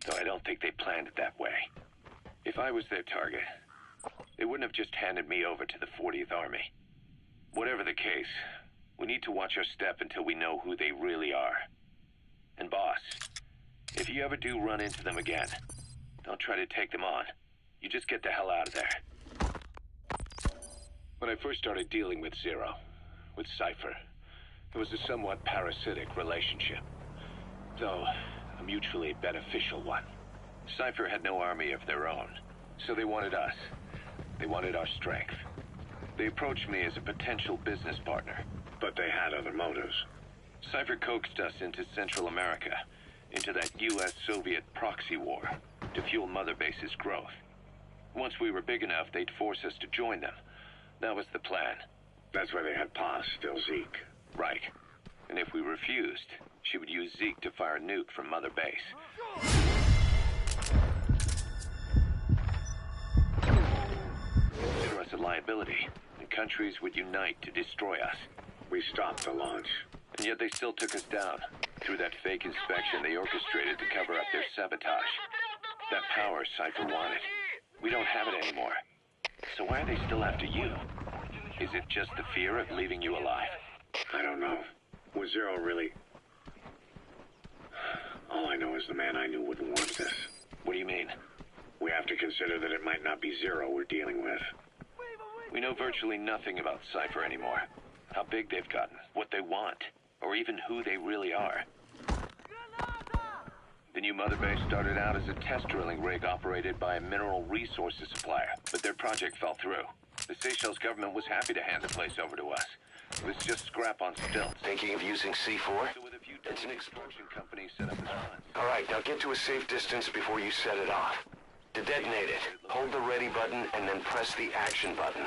Though I don't think they planned it that way. If I was their target, they wouldn't have just handed me over to the 40th Army. Whatever the case, we need to watch our step until we know who they really are. And boss, if you ever do run into them again, don't try to take them on. You just get the hell out of there. When I first started dealing with Zero, with Cypher, it was a somewhat parasitic relationship, though a mutually beneficial one. Cypher had no army of their own, so they wanted us. They wanted our strength. They approached me as a potential business partner. But they had other motives. Cypher coaxed us into Central America, into that U.S.-Soviet proxy war, to fuel Mother Base's growth. Once we were big enough, they'd force us to join them. That was the plan. That's why they had Paz, still Zeke. Right. And if we refused, she would use Zeke to fire a nuke from Mother Base. Consider us a liability, and countries would unite to destroy us. We stopped the launch. And yet they still took us down. Through that fake inspection they orchestrated to cover up their sabotage. That power Cypher wanted. We don't have it anymore. So why are they still after you? Is it just the fear of leaving you alive? I don't know. Was Zero really... All I know is the man I knew wouldn't want this. What do you mean? We have to consider that it might not be Zero we're dealing with. We know virtually nothing about Cypher anymore. How big they've gotten, what they want, or even who they really are. The new mother base started out as a test drilling rig operated by a mineral resources supplier, but their project fell through. The Seychelles government was happy to hand the place over to us. It was just scrap on stilts. Thinking of using C4? So with a few dozen explosion companies set up as funds. All right, now get to a safe distance before you set it off. To detonate it, hold the ready button and then press the action button.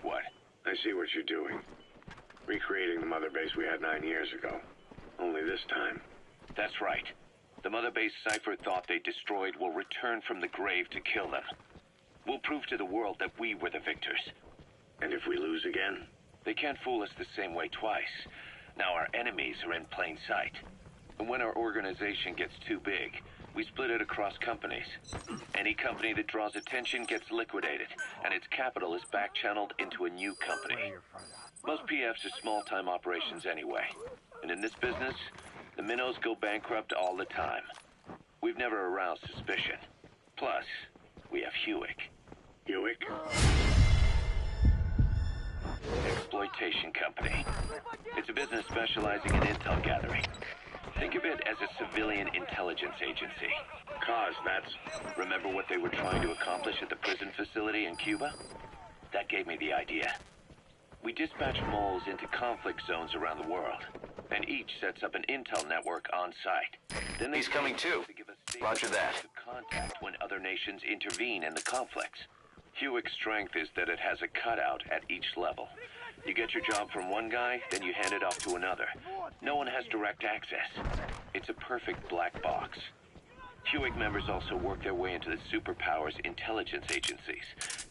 What? I see what you're doing. Recreating the mother base we had 9 years ago. Only this time. That's right. The mother base Cypher thought they destroyed will return from the grave to kill them. We'll prove to the world that we were the victors. And if we lose again? They can't fool us the same way twice. Now our enemies are in plain sight. And when our organization gets too big, we split it across companies. Any company that draws attention gets liquidated, and its capital is back-channeled into a new company. Most PFs are small-time operations anyway. And in this business, the minnows go bankrupt all the time. We've never aroused suspicion. Plus, we have Hewick. Hewick? Exploitation company. It's a business specializing in intel gathering. Think of it as a civilian intelligence agency. Cause that's... Remember what they were trying to accomplish at the prison facility in Cuba? That gave me the idea. We dispatch moles into conflict zones around the world, and each sets up an intel network on site. Then He's coming too. to give us Roger that. to contact when other nations intervene in the conflicts. Hewick's strength is that it has a cutout at each level. You get your job from one guy, then you hand it off to another. No one has direct access. It's a perfect black box. Hewick members also work their way into the superpowers intelligence agencies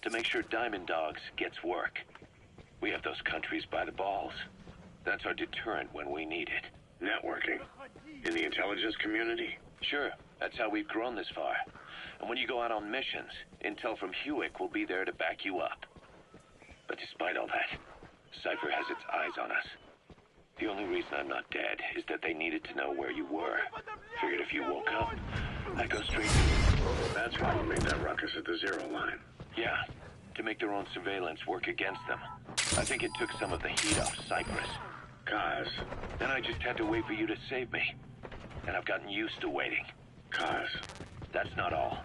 to make sure Diamond Dogs gets work. We have those countries by the balls. That's our deterrent when we need it. networking. In the intelligence community? Sure, that's how we've grown this far. And when you go out on missions, intel from Hewick will be there to back you up. But despite all that, Cypher has its eyes on us. The only reason I'm not dead is that they needed to know where you were. Figured if you woke up, I'd go straight to... That's why you made that ruckus at the zero line. Yeah, to make their own surveillance work against them. I think it took some of the heat off Cyprus. Kaz. Then I just had to wait for you to save me. And I've gotten used to waiting. Kaz. That's not all.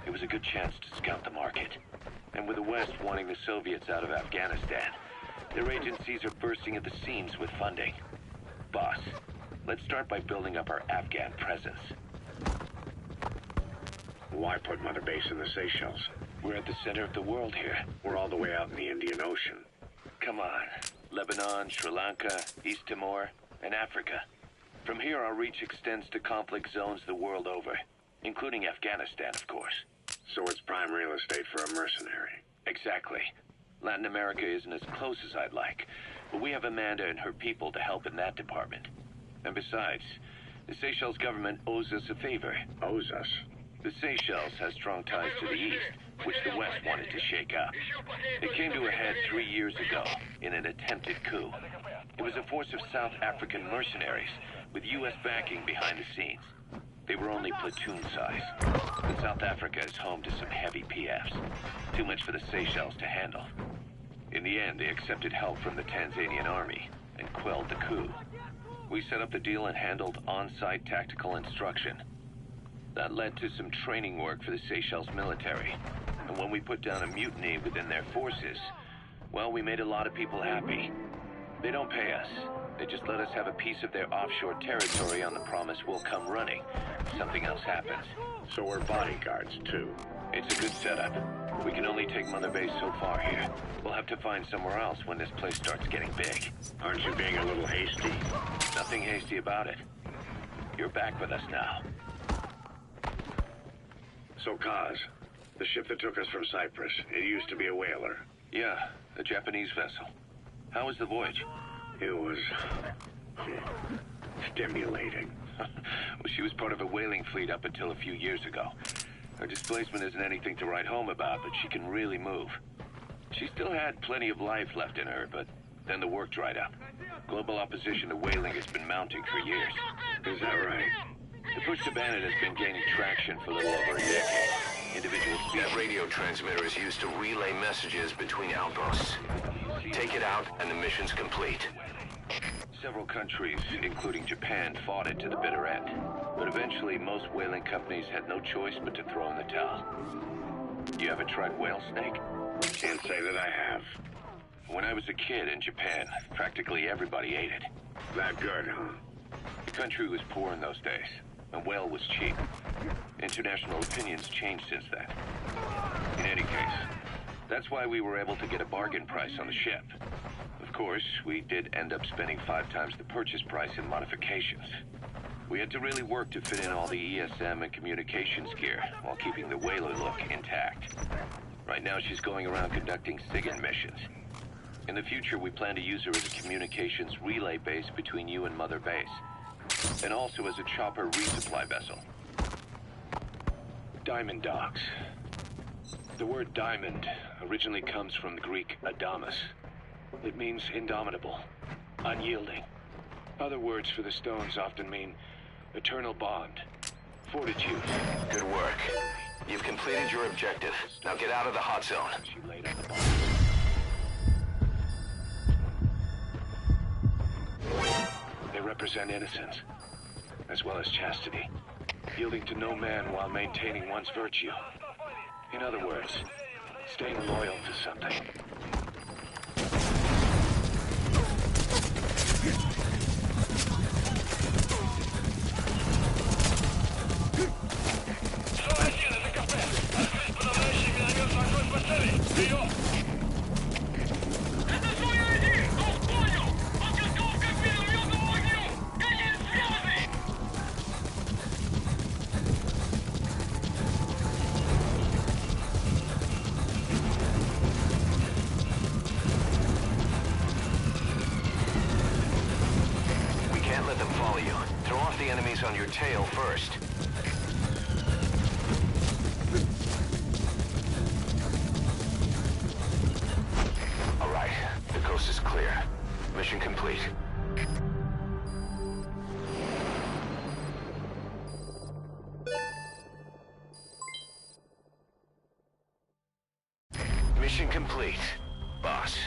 It was a good chance to scout the market. And with the West wanting the Soviets out of Afghanistan, their agencies are bursting at the seams with funding. Boss, let's start by building up our Afghan presence. Why put Mother Base in the Seychelles? We're at the center of the world here. We're all the way out in the Indian Ocean. Come on. Lebanon, Sri Lanka, East Timor, and Africa. From here, our reach extends to conflict zones the world over, including Afghanistan, of course. So it's prime real estate for a mercenary. Exactly. Latin America isn't as close as I'd like, but we have Amanda and her people to help in that department. And besides, the Seychelles government owes us a favor. Owes us. The Seychelles has strong ties to the east, which the West wanted to shake up. It came to a head 3 years ago in an attempted coup. It was a force of South African mercenaries with U.S. backing behind the scenes. They were only platoon size, but South Africa is home to some heavy PFs. Too much for the Seychelles to handle. In the end, they accepted help from the Tanzanian army and quelled the coup. We set up the deal and handled on-site tactical instruction. That led to some training work for the Seychelles military. And when we put down a mutiny within their forces, well, we made a lot of people happy. They don't pay us. They just let us have a piece of their offshore territory on the promise we'll come running if something else happens. So we're bodyguards, too. It's a good setup. We can only take Mother Base so far here. We'll have to find somewhere else when this place starts getting big. Aren't you being a little hasty? Nothing hasty about it. You're back with us now. So, Kaz, the ship that took us from Cyprus, it used to be a whaler. Yeah, a Japanese vessel. How was the voyage? It was... stimulating. Well, she was part of a whaling fleet up until a few years ago. Her displacement isn't anything to write home about, but she can really move. She still had plenty of life left in her, but then the work dried up. Global opposition to whaling has been mounting for years. Is that right? The push to ban it has been gaining traction for a little over a decade. Individual species... That radio transmitter is used to relay messages between outposts. Take it out, and the mission's complete. Several countries, including Japan, fought it to the bitter end. But eventually, most whaling companies had no choice but to throw in the towel. You ever tried whale steak? Can't say that I have. When I was a kid in Japan, practically everybody ate it. That good, huh? The country was poor in those days, and whale was cheap. International opinions changed since then. In any case, that's why we were able to get a bargain price on the ship. Of course, we did end up spending 5 times the purchase price in modifications. We had to really work to fit in all the ESM and communications gear while keeping the whaler look intact. Right now, she's going around conducting SIGINT missions. In the future, we plan to use her as a communications relay base between you and Mother Base, and also as a chopper resupply vessel. Diamond docks. The word diamond originally comes from the Greek adamas. It means indomitable, unyielding. Other words for the stones often mean eternal bond, fortitude. Good work. You've completed your objective. Now get out of the hot zone. She laid on the bond. They represent innocence, as well as chastity, yielding to no man while maintaining one's virtue. In other words, staying loyal to something. On your tail first. All right, the coast is clear. Mission complete. Mission complete, boss.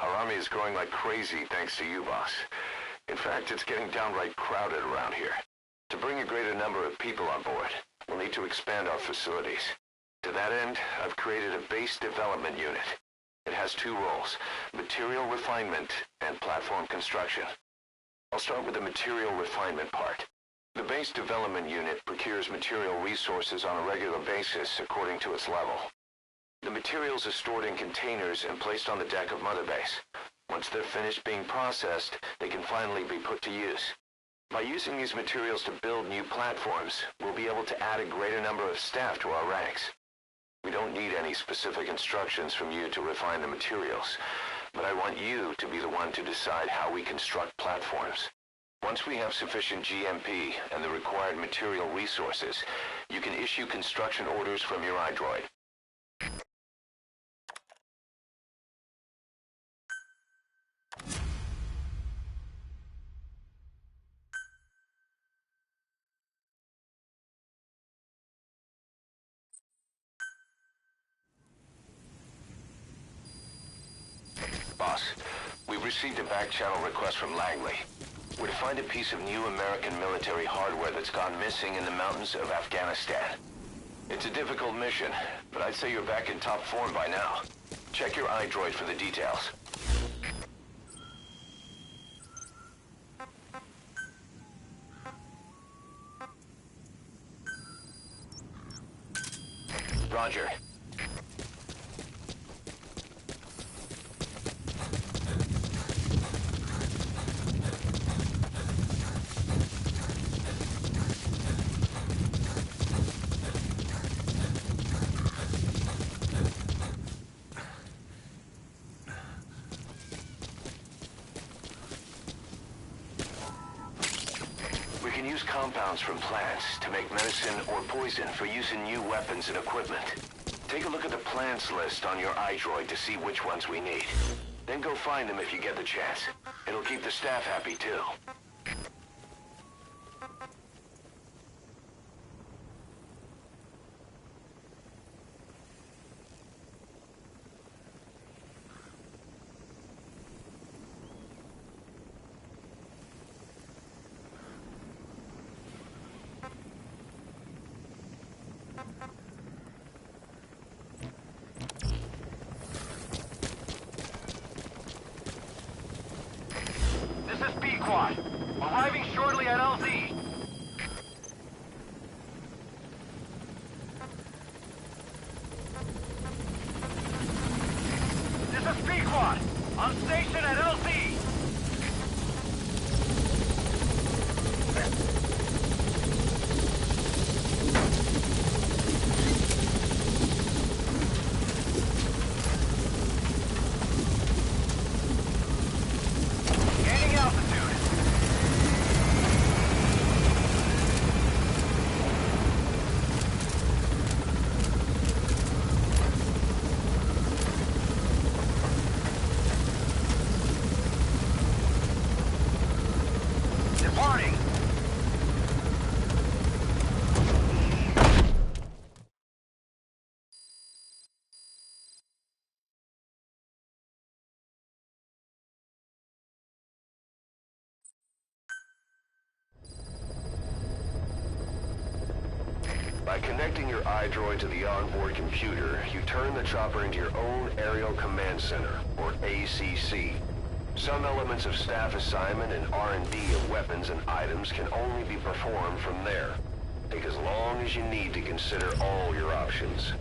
Our army is growing like crazy thanks to you, boss. In fact, it's getting downright crowded around here. To bring a greater number of people on board, we'll need to expand our facilities. To that end, I've created a base development unit. It has 2 roles, material refinement and platform construction. I'll start with the material refinement part. The base development unit procures material resources on a regular basis according to its level. The materials are stored in containers and placed on the deck of Mother Base. Once they're finished being processed, they can finally be put to use. By using these materials to build new platforms, we'll be able to add a greater number of staff to our ranks. We don't need any specific instructions from you to refine the materials, but I want you to be the one to decide how we construct platforms. Once we have sufficient GMP and the required material resources, you can issue construction orders from your iDroid. Boss, we've received a back-channel request from Langley. We're to find a piece of new American military hardware that's gone missing in the mountains of Afghanistan. It's a difficult mission, but I'd say you're back in top form by now. Check your iDroid for the details. Roger. Use compounds from plants to make medicine or poison for use in new weapons and equipment. Take a look at the plants list on your iDroid to see which ones we need. Then go find them if you get the chance. It'll keep the staff happy too. squad. Arriving shortly at LZ. This is P Squad. On station at LZ. Gaining altitude. Departing. By connecting your iDroid to the onboard computer, you turn the chopper into your own Aerial Command Center, or ACC. Some elements of staff assignment and R&D of weapons and items can only be performed from there. Take as long as you need to consider all your options.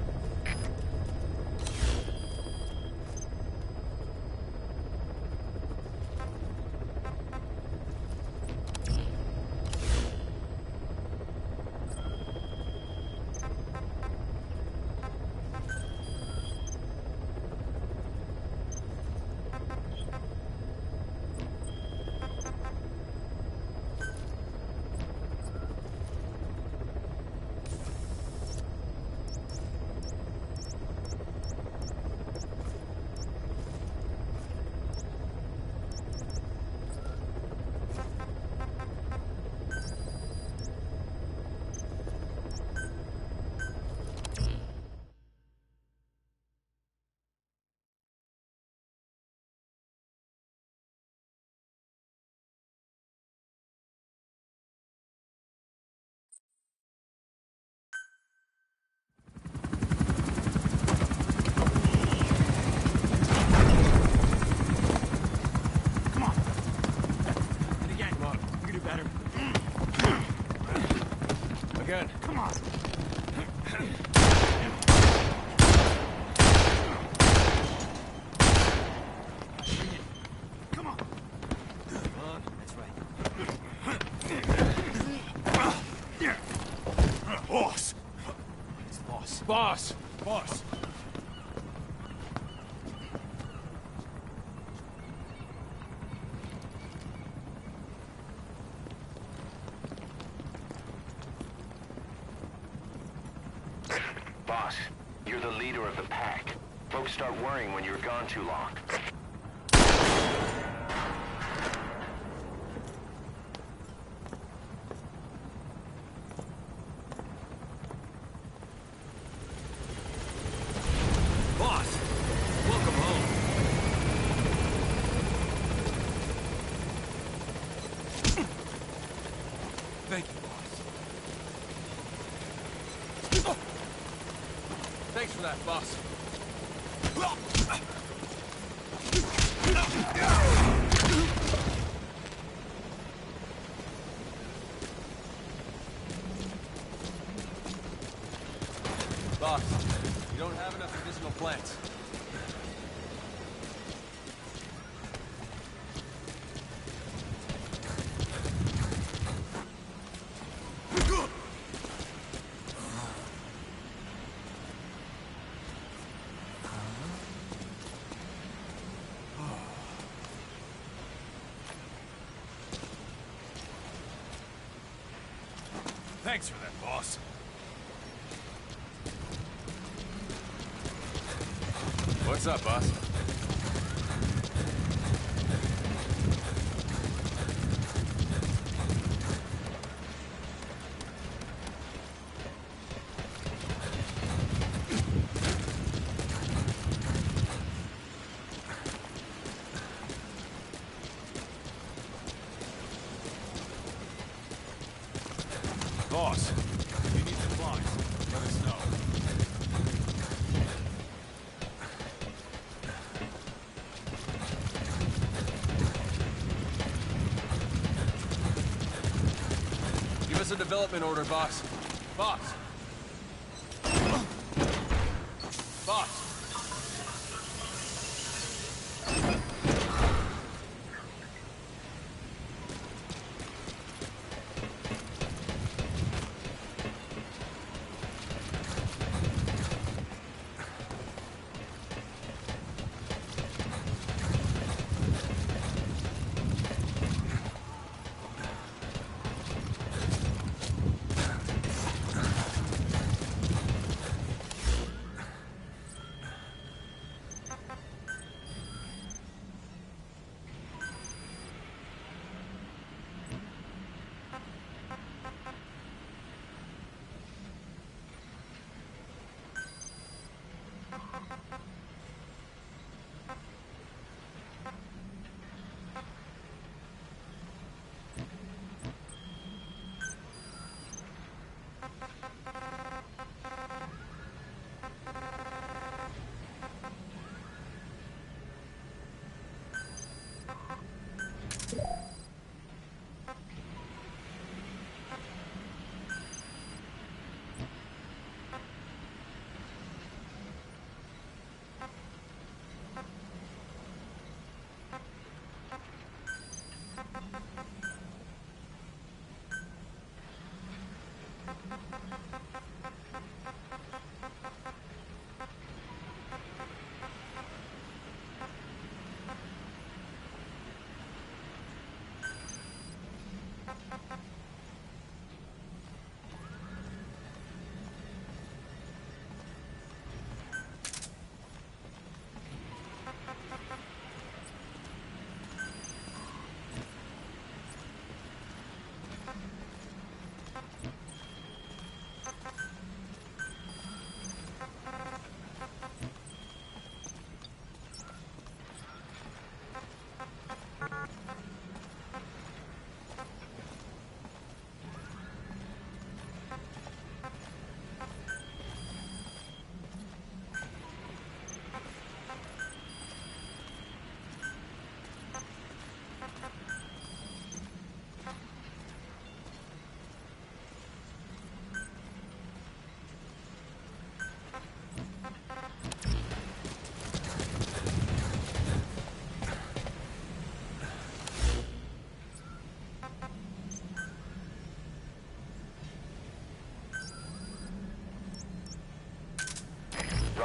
Again. Come on. Come on. Come on. That's right. Boss. It's boss. Boss. Boss. Boss, you're the leader of the pack. Folks start worrying when you're gone too long. Boss. Welcome home. Thank you, boss. Thanks for that, boss. Boss, you don't have enough additional plants. Thanks for that, boss. What's up, boss? Boss, if you need supplies, let us know. a development order, boss. Boss! Boss!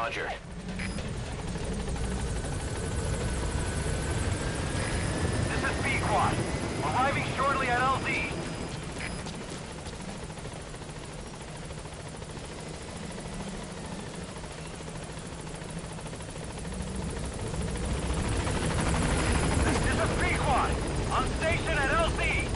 Roger. This is B-Quad. Arriving shortly at LZ. This is B-Quad. On station at LZ.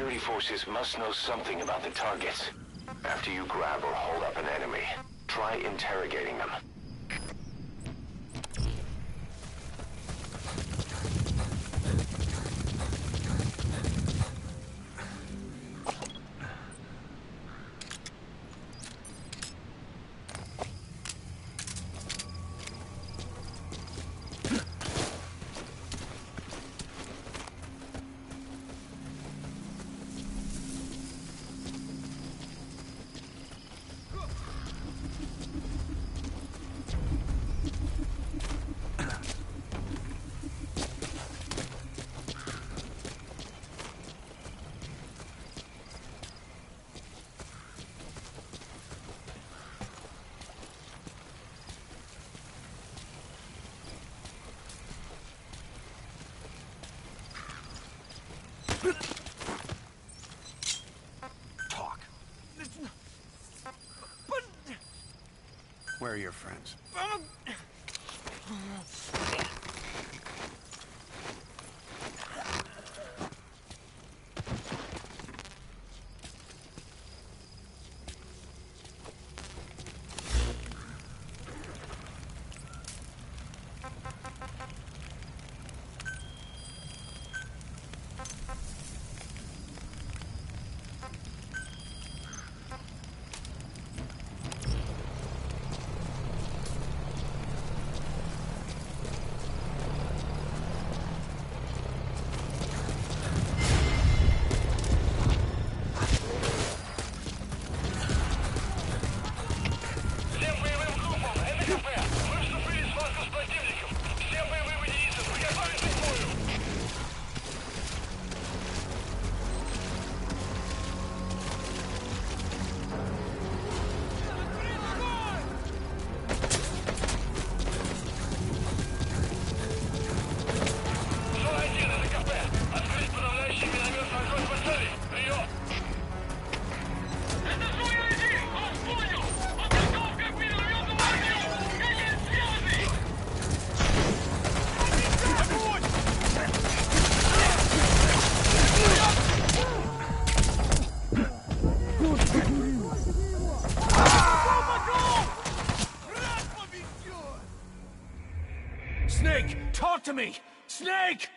Security forces must know something about the targets. After you grab or hold up an enemy, try interrogating them. Talk. Where are your friends? Snake, talk to me! Snake!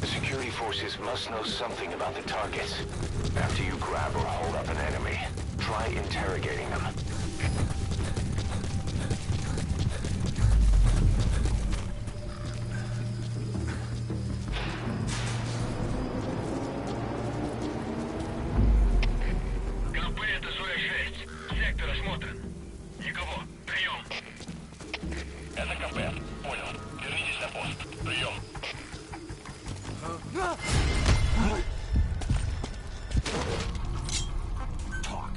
The security forces must know something about the targets. After you grab or hold up an enemy, try interrogating them. Talk.